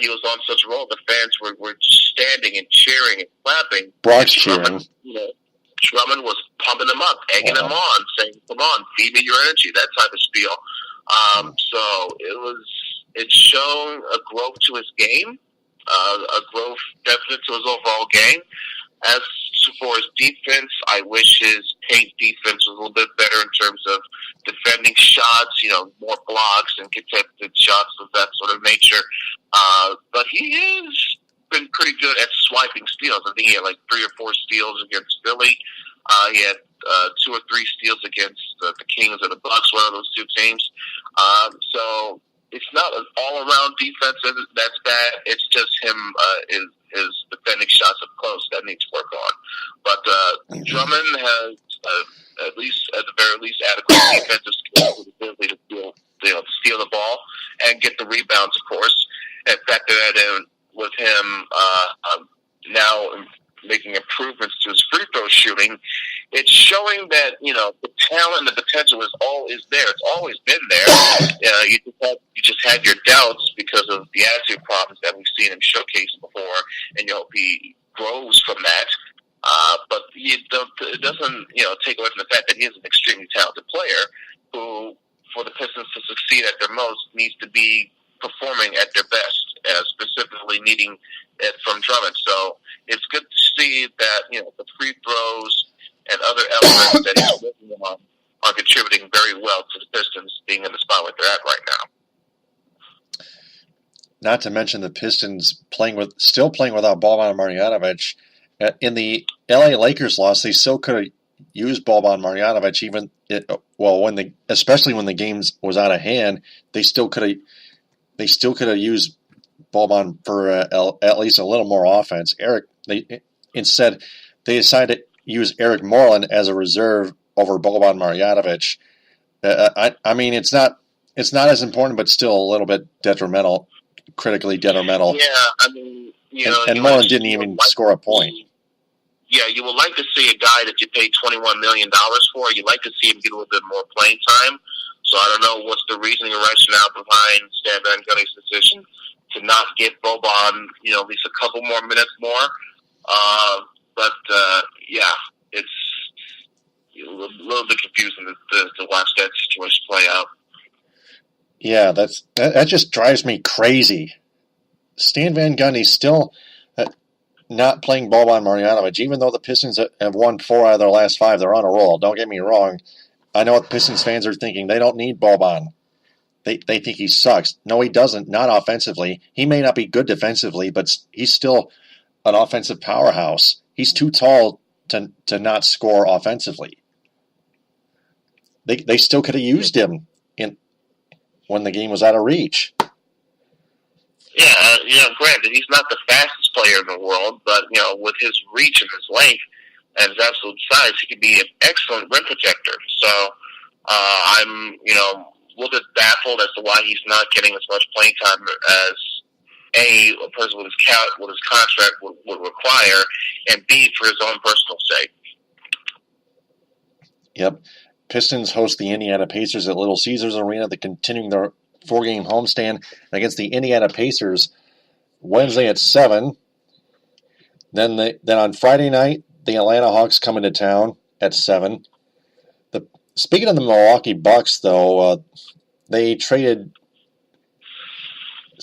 Speaker 4: he was on such a roll, the fans were standing and cheering and clapping.
Speaker 3: Bronx cheering.
Speaker 4: Drummond was pumping them up, egging them on, saying, come on, feed me your energy, that type of spiel. So it's shown a growth to his game, a growth definite to his overall game. As for his defense, I wish his paint defense was a little bit better in terms of defending shots, more blocks and contested shots of that sort of nature. But he has been pretty good at swiping steals. I think he had like 3 or 4 steals against Philly. He had 2 or 3 steals against the Kings or the Bucks, one of those 2 teams. So it's not an all-around defense that's bad. It's just him his defending shots up close that needs work on. But Drummond has at the very least adequate defensive skills with the ability to steal the ball and get the rebounds, of course. And factor that in with him now making improvements to his free throw shooting, it's showing that the talent and the potential is there. It's always been there. You just had your doubts because of the attitude problems that we've seen him showcase before, and you hope he grows from that. But it doesn't take away from the fact that he is an extremely talented player who, for the Pistons to succeed at their most, needs to be performing at their best, specifically needing it from Drummond. So it's good to see that the free throws and other elements that he's working on are contributing very well to the Pistons being in the spot where they're at right now.
Speaker 3: Not to mention the Pistons still playing without Boban Marjanovic. In the LA Lakers loss, they still could have used Boban Marjanovic, especially when the game was out of hand. They still could have used Boban for at least a little more offense. Instead, they decided to use Eric Moreland as a reserve over Boban Marjanovic. I mean, it's not as important, but still a little bit detrimental, critically detrimental.
Speaker 4: Yeah, I mean,
Speaker 3: and Moreland didn't even score a point.
Speaker 4: Yeah, you would like to see a guy that you paid $21 million for. You'd like to see him get a little bit more playing time. So I don't know what's the reasoning or rationale behind Stan Van Gundy's decision to not give Boban, at least a couple more minutes more. But it's a little bit confusing to watch that situation play out.
Speaker 3: Yeah, that just drives me crazy. Stan Van Gundy's still not playing Boban Marjanovic, even though the Pistons have won 4 out of their last 5. They're on a roll. Don't get me wrong. I know what Pistons fans are thinking. They don't need Boban. They think he sucks. No, he doesn't. Not offensively. He may not be good defensively, but he's still an offensive powerhouse. He's too tall to not score offensively. They still could have used him when the game was out of reach.
Speaker 4: Yeah, granted, he's not the fastest player in the world, but, with his reach and his length and his absolute size, he could be an excellent rim protector. So, I'm, a little bit baffled as to why he's not getting as much playing time as A, a person with his contract would require, and B, for his own personal sake.
Speaker 3: Yep. Pistons host the Indiana Pacers at Little Caesars Arena. They're continuing their 4-game homestand against the Indiana Pacers Wednesday at 7. Then on Friday night, the Atlanta Hawks come into town at 7. Speaking of the Milwaukee Bucks, though, they traded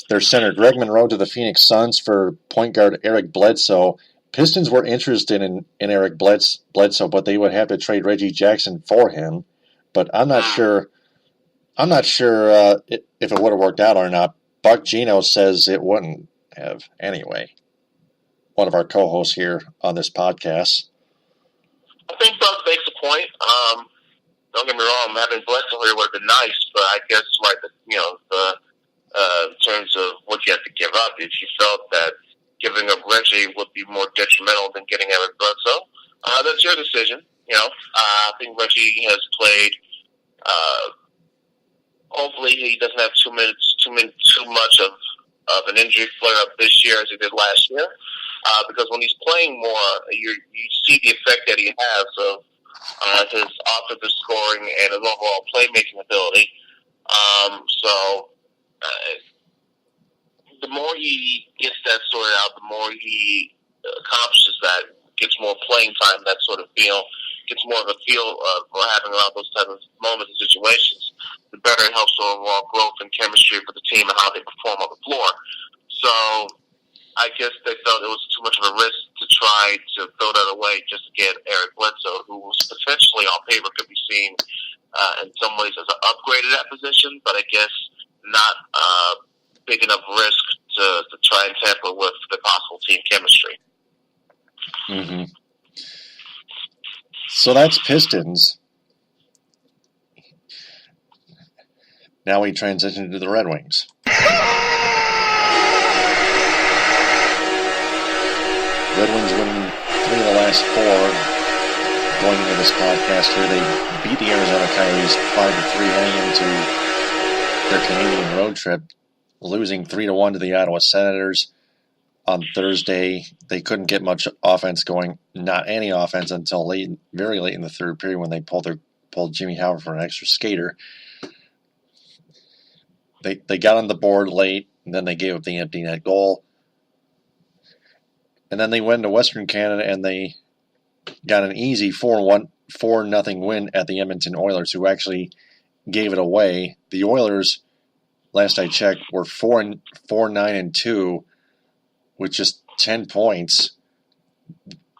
Speaker 3: their center Greg Monroe to the Phoenix Suns for point guard Eric Bledsoe. Pistons were interested in Eric Bledsoe, but they would have to trade Reggie Jackson for him. But I'm not sure. If it would have worked out or not. Buck Gino says it wouldn't have anyway. One of our co-hosts here on this podcast.
Speaker 4: I think Buck makes a point. Don't get me wrong, having Bledsoe here would have been nice, but I guess in terms of what you have to give up, if you felt that giving up Reggie would be more detrimental than getting Eric Bledsoe, that's your decision. I think Reggie has played. Hopefully, he doesn't have too much of an injury flare up this year as he did last year. Because when he's playing more, you see the effect that he has of his offensive scoring and his overall playmaking ability. The more he gets that sorted out, the more he accomplishes that, gets more playing time, that sort of feel, gets more of a feel for having around those type of moments and situations, the better it helps the overall growth and chemistry for the team and how they perform on the floor. So I guess they felt it was too much of a risk to try to throw that away just to get Eric Bledsoe, who was potentially on paper could be seen in some ways as an upgrade at that position, but I guess not big enough risk to try and tamper with the possible team chemistry.
Speaker 3: Mm-hmm. So that's Pistons. Now we transition to the Red Wings. Red Wings winning 3 of the last 4 going into this podcast here. They beat the Arizona Coyotes 5-3 heading into their Canadian road trip, losing 3-1 to the Ottawa Senators on Thursday. They couldn't get much offense going, not any offense, until very late in the third period when they pulled Jimmy Howard for an extra skater. They got on the board late, and then they gave up the empty net goal. And then they went to Western Canada and they got an easy 4-0 win at the Edmonton Oilers, who actually gave it away. The Oilers, last I checked, were 4-9-2 with just 10 points.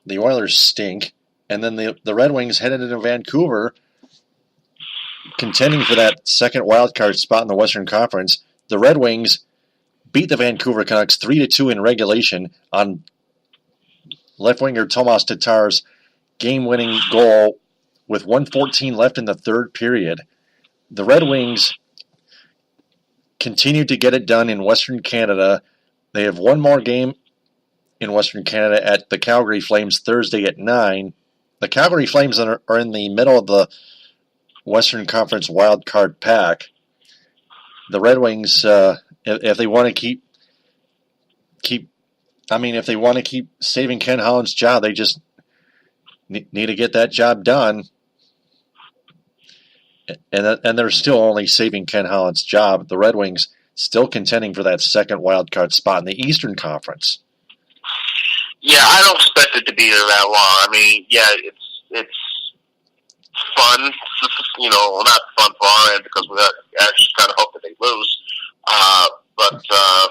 Speaker 3: The Oilers stink. And then the Red Wings headed into Vancouver, contending for that second wildcard spot in the Western Conference. The Red Wings beat the Vancouver Canucks 3-2 in regulation on left winger Tomas Tatar's game-winning goal with 1:14 left in the third period. The Red Wings continued to get it done in Western Canada. They have one more game in Western Canada at the Calgary Flames Thursday at 9. The Calgary Flames are in the middle of the Western Conference wild card pack. The Red Wings, if they want to keep saving Ken Holland's job, they just need to get that job done. And they're still only saving Ken Holland's job. The Red Wings still contending for that second wild card spot in the Eastern Conference.
Speaker 4: Yeah, I don't expect it to be there that long. I mean, yeah, it's fun, not fun for our end because we actually kind of hope that they lose. But I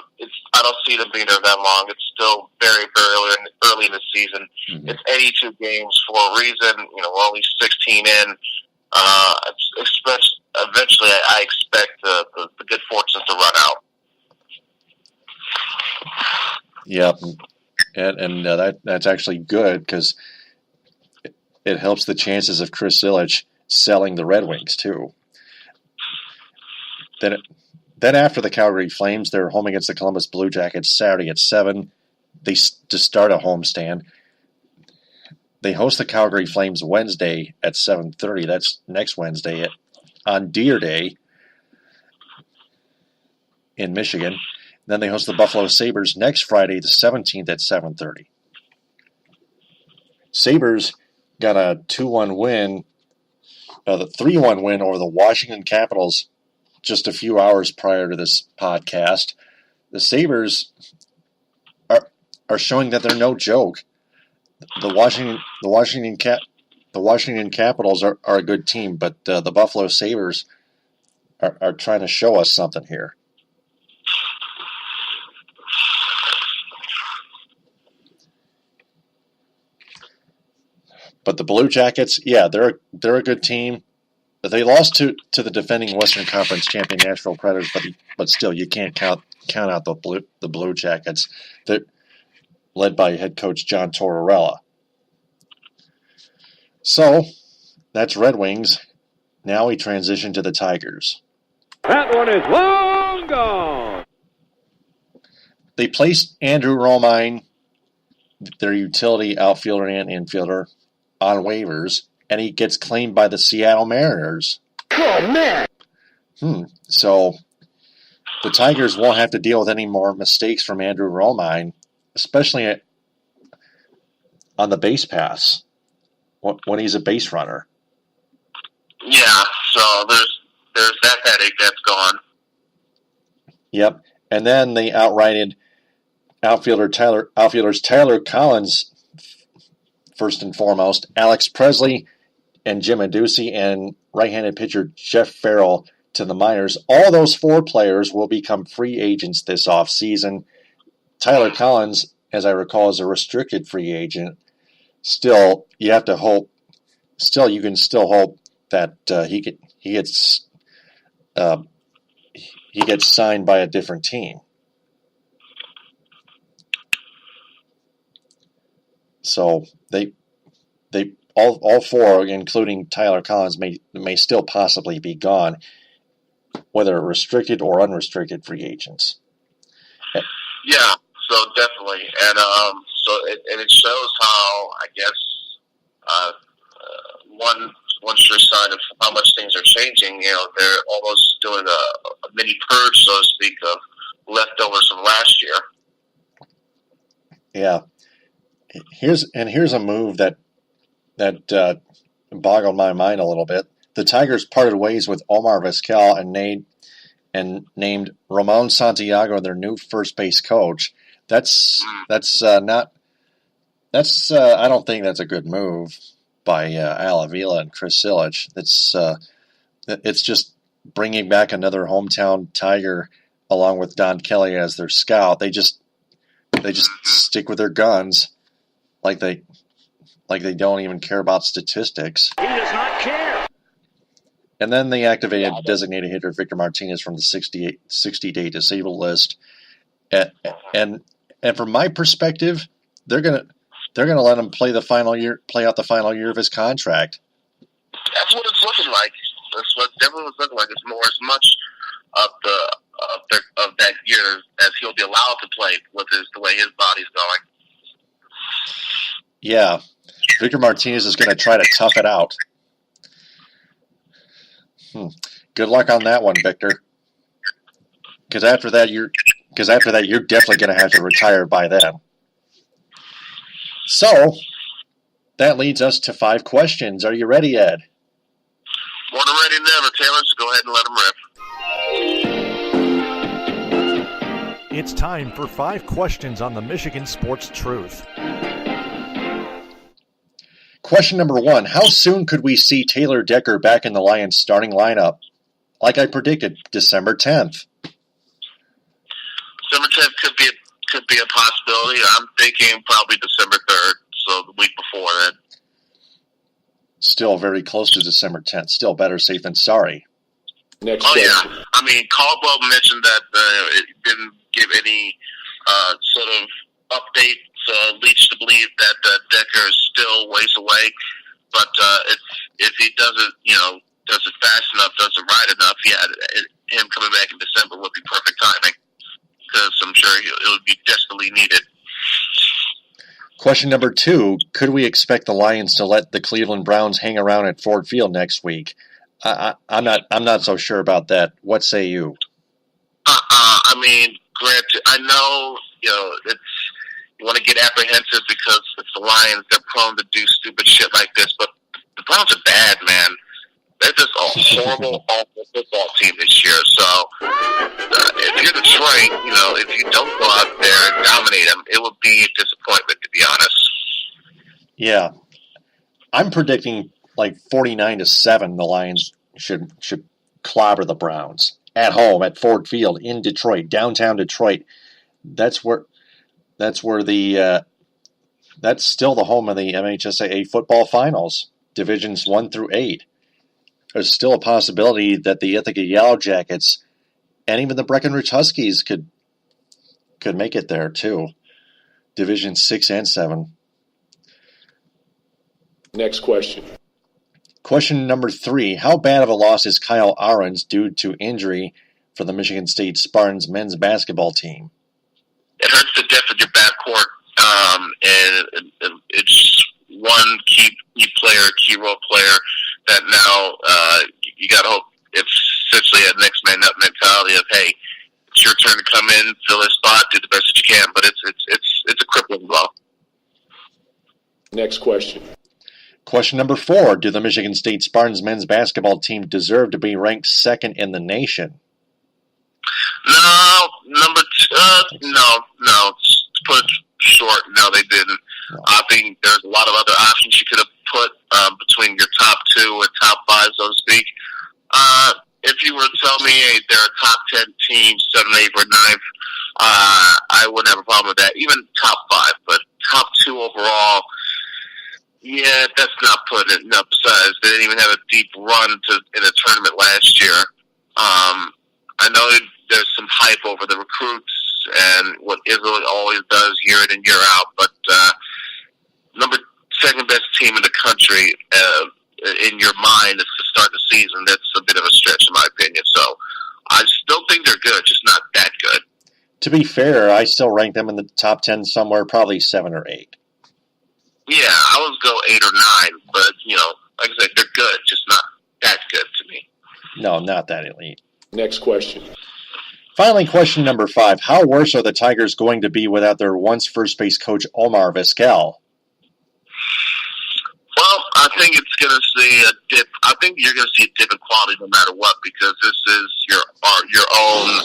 Speaker 4: don't see them being there that long. It's still very, very early in the season. Mm-hmm. It's 82 games for a reason. We're only 16 in. Eventually, I expect the good fortunes to run out.
Speaker 3: Yep, and that's actually good because it helps the chances of Chris Ilitch selling the Red Wings too. Then after the Calgary Flames, they're home against the Columbus Blue Jackets Saturday at 7. To start a homestand. They host the Calgary Flames Wednesday at 7:30. That's next Wednesday on Deer Day in Michigan. Then they host the Buffalo Sabres next Friday, the 17th at 7:30. Sabres got a 2-1 win the 3-1 win over the Washington Capitals just a few hours prior to this podcast. The Sabres are showing that they're no joke. The Washington Capitals are a good team, but the Buffalo Sabres are trying to show us something here. But the Blue Jackets, yeah, they're a good team. They lost to the defending Western Conference champion Nashville Predators, but still, you can't count out the Blue Jackets. They're led by head coach John Tortorella. So that's Red Wings. Now we transition to the Tigers.
Speaker 2: That one is long gone.
Speaker 3: They placed Andrew Romine, their utility outfielder and infielder, on waivers, and he gets claimed by the Seattle Mariners.
Speaker 2: Oh, man.
Speaker 3: So the Tigers won't have to deal with any more mistakes from Andrew Romine, especially on the base pass when he's a base runner.
Speaker 4: Yeah, so there's that headache that's gone.
Speaker 3: Yep. And then they outrighted outfielders Tyler Collins, first and foremost, Alex Presley, and Jim Adduci, and right-handed pitcher Jeff Ferrell to the minors. All those 4 players will become free agents this offseason. Tyler Collins, as I recall, is a restricted free agent. Still, you have to hope. Still, you can still hope that he gets signed by a different team. So they all 4, including Tyler Collins, may still possibly be gone, whether restricted or unrestricted free agents.
Speaker 4: Yeah, so definitely, and it shows how, I guess, one sure sign of how much things are changing. You know, they're almost doing a mini purge, so to speak, of leftovers from last year.
Speaker 3: Yeah. Here's a move that boggled my mind a little bit. The Tigers parted ways with Omar Vizquel and named Ramon Santiago their new first base coach. I don't think that's a good move by Al Avila and Chris Ilitch. It's just bringing back another hometown Tiger along with Don Kelly as their scout. They just stick with their guns. Like they don't even care about statistics.
Speaker 2: He does not care.
Speaker 3: And then they activated designated hitter Victor Martinez from the 60-day disabled list. And from my perspective, they're gonna let him play out the final year of his contract.
Speaker 4: That's what it's looking like. That's what everyone's looking like. It's more as much of that year as he'll be allowed to play with the way his body's going.
Speaker 3: Yeah, Victor Martinez is going to try to tough it out. Good luck on that one, Victor. Because after that, you're definitely going to have to retire by then. So that leads us to 5 questions. Are you ready, Ed?
Speaker 4: More than ready than ever, Taylor. So go ahead and let him rip.
Speaker 1: It's time for 5 questions on the Michigan Sports Truth.
Speaker 3: Question number 1. How soon could we see Taylor Decker back in the Lions starting lineup? Like I predicted, December 10th.
Speaker 4: December 10th could be a possibility. I'm thinking probably December 3rd, so the week before that.
Speaker 3: Still very close to December 10th. Still better safe than sorry.
Speaker 4: Yeah. I mean, Caldwell mentioned that it didn't give any sort of update. Leads to believe that Decker is still ways away, but if he doesn't, does it fast enough, does it right enough, him coming back in December would be perfect timing, because I'm sure it would be desperately needed.
Speaker 3: Question number 2: could we expect the Lions to let the Cleveland Browns hang around at Ford Field next week? I'm not so sure about that. What say you?
Speaker 4: I mean, granted, I know you want to get apprehensive because it's the Lions. They're prone to do stupid shit like this, but the Browns are bad, man. horrible, awful football team this year. So if you're Detroit, if you don't go out there and dominate them, it would be a disappointment, to be honest.
Speaker 3: Yeah. I'm predicting like 49-7 the Lions should clobber the Browns at home at Ford Field in Detroit, downtown Detroit. That's still the home of the MHSAA football finals, divisions 1 through 8. There's still a possibility that the Ithaca Yellow Jackets and even the Breckenridge Huskies could make it there too. Divisions 6 and 7.
Speaker 5: Next question.
Speaker 3: Question number 3. How bad of a loss is Kyle Ahrens due to injury for the Michigan State Spartans men's basketball team?
Speaker 4: It hurts the depth of your backcourt, and it's one key player, key role player that now you got to hope it's essentially a next man up mentality of, hey, it's your turn to come in, fill this spot, do the best that you can. But it's a crippling blow.
Speaker 5: Next question.
Speaker 3: Question number 4. Do the Michigan State Spartans men's basketball team deserve to be ranked second in the nation?
Speaker 4: No, number 2, no. To put it short, no, they didn't.
Speaker 3: No.
Speaker 4: I think there's a lot of other options you could have put between your top 2 and top 5, so to speak. If you were to tell me, hey, they're a top 10 team, 7, 8, or 9th, I wouldn't have a problem with that. Even top 5, but top 2 overall, yeah, that's not putting it up. Besides, they didn't even have a deep run in a tournament last year. I know there's some hype over the recruits and what Israel always does year in and year out, but second best team in the country in your mind is to start the season. That's a bit of a stretch in my opinion. So I still think they're good, just not that good.
Speaker 3: To be fair, I still rank them in the top 10 somewhere, probably 7 or 8.
Speaker 4: Yeah, I would go 8 or 9, but, like I said, they're good, just not that good to me.
Speaker 3: No, not that elite.
Speaker 5: Next question.
Speaker 3: Finally, question number 5. How worse are the Tigers going to be without their once first base coach, Omar Vizquel?
Speaker 4: Well, I think it's going to see a dip. I think you're going to see a dip in quality no matter what, because this is your own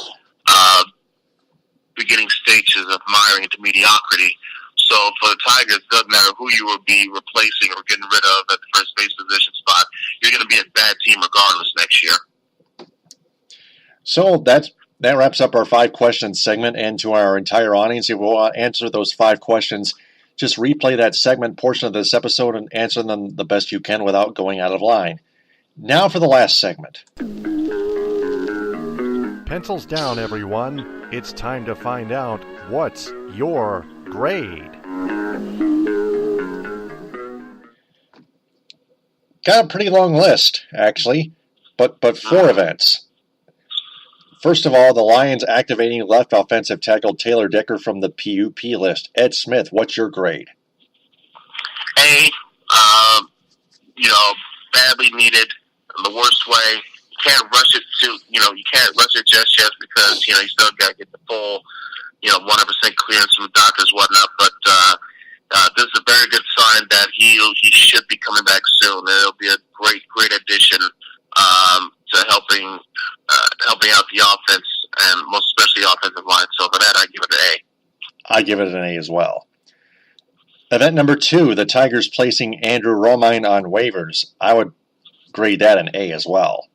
Speaker 4: beginning stages of miring into mediocrity. So for the Tigers, it doesn't matter who you will be replacing or getting rid of at the first base position spot. You're going to be a bad team regardless next year.
Speaker 3: So that wraps up our 5 questions segment, and to our entire audience, if you want to answer those 5 questions, just replay that segment portion of this episode and answer them the best you can without going out of line. Now for the last segment.
Speaker 1: Pencils down, everyone. It's time to find out what's your grade.
Speaker 3: Got a pretty long list, actually, but 4 events. First of all, the Lions activating left offensive tackle Taylor Decker from the PUP list. Ed Smith, what's your grade?
Speaker 4: A, badly needed in the worst way. You can't rush it you can't rush it just yet because, you still got to get the full, 100% clearance from the doctors and whatnot. But this is a very good sign that he should be coming back soon. And it'll be a great addition to helping out the offense and most especially the offensive line. So for that, I give it an A.
Speaker 3: I give it an A as well. Event number 2, the Tigers placing Andrew Romine on waivers. I would grade that an A as well.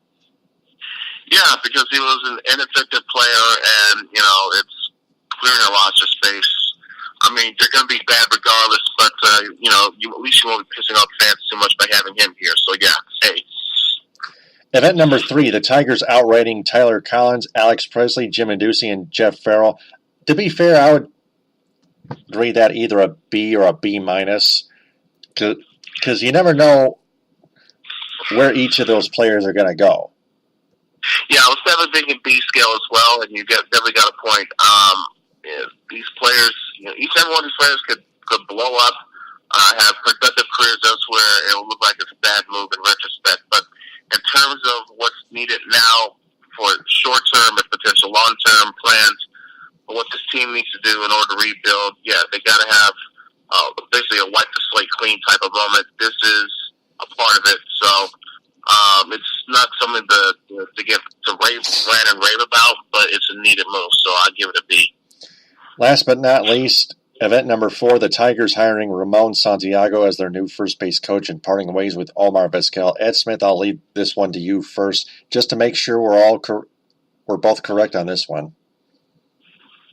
Speaker 4: Yeah, because he was an ineffective player, and, it's clearing a roster space. I mean, they're going to be bad regardless, but, at least you won't be pissing off fans too much by having him here. So, yeah, A.
Speaker 3: Event number 3, the Tigers outrighting Tyler Collins, Alex Presley, Jim Adduci, and Jeff Ferrell. To be fair, I would grade that either a B or a B minus, because you never know where each of those players are going to go.
Speaker 4: Yeah, I was definitely thinking B scale as well, and you definitely got a point. These players, each and every one of these players could blow up, have productive careers elsewhere, and it will look like it's a bad move in retrospect. But in terms of what's needed now for short-term and potential long-term plans, what this team needs to do in order to rebuild, yeah, they got to have basically a wipe the slate clean type of moment. This is a part of it. So it's not so I'll give it a B.
Speaker 3: Last but not least, event number 4, the Tigers hiring Ramon Santiago as their new first base coach and parting ways with Omar Vizquel. Ed Smith, I'll leave this one to you first, just to make sure we're both correct on this one.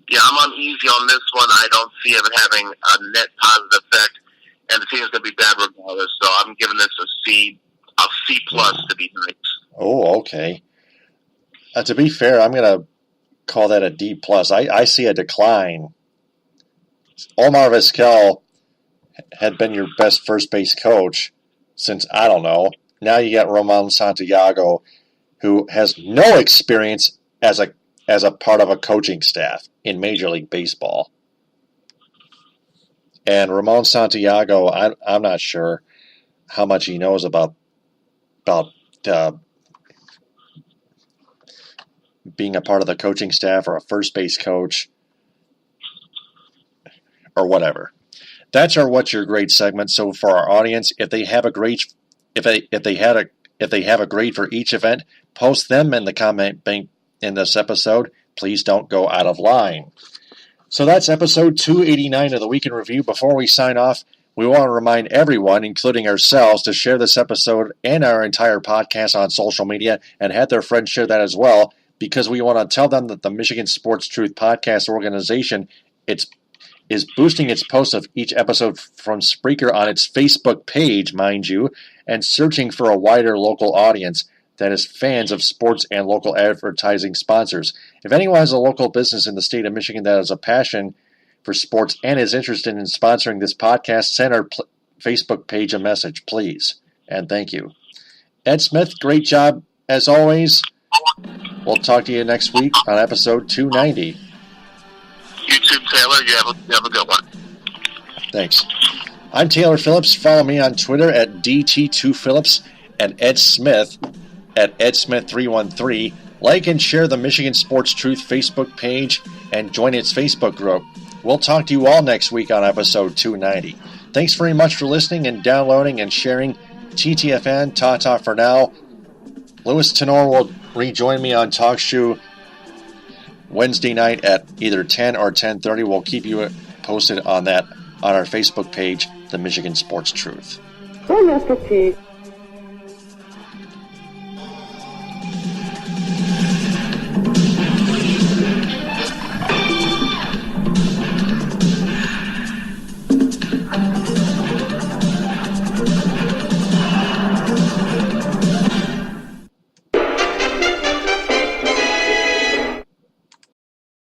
Speaker 4: Yeah, I'm uneasy on this one. I don't see it having a net positive effect, and the team's going to be bad regardless. So I'm giving this a C plus to be nice.
Speaker 3: Oh, okay. To be fair, I'm going to call that a D plus. I see a decline. Omar Vizquel had been your best first base coach since, I don't know. Now you got Ramon Santiago, who has no experience as a part of a coaching staff in Major League Baseball. And Ramon Santiago, I'm not sure how much he knows about being a part of the coaching staff or a first base coach or whatever. That's our What's Your Grade segment. So for our audience, if they have a grade, if they have a grade for each event, post them in the comment bank in this episode. Please don't go out of line. So that's episode 289 of the Week in Review. Before we sign off, we want to remind everyone, including ourselves, to share this episode and our entire podcast on social media and have their friends share that as well, because we want to tell them that the Michigan Sports Truth Podcast organization is boosting its posts of each episode from Spreaker on its Facebook page, mind you, and searching for a wider local audience that is fans of sports and local advertising sponsors. If anyone has a local business in the state of Michigan that has a passion for sports and is interested in sponsoring this podcast, send our Facebook page a message, please. And thank you. Ed Smith, great job as always. We'll talk to you next week on episode 290.
Speaker 4: You too, Taylor. You have a good one.
Speaker 3: Thanks. I'm Taylor Phillips. Follow me on Twitter at DT2Phillips and Ed Smith at EdSmith313. Like and share the Michigan Sports Truth Facebook page and join its Facebook group. We'll talk to you all next week on episode 290. Thanks very much for listening and downloading and sharing. TTFN, ta-ta for now. Louis Tenor will rejoin me on Talk Shoe Wednesday night at either 10 or 10:30. We'll keep you posted on that on our Facebook page, The Michigan Sports Truth.
Speaker 6: Bye, Master T.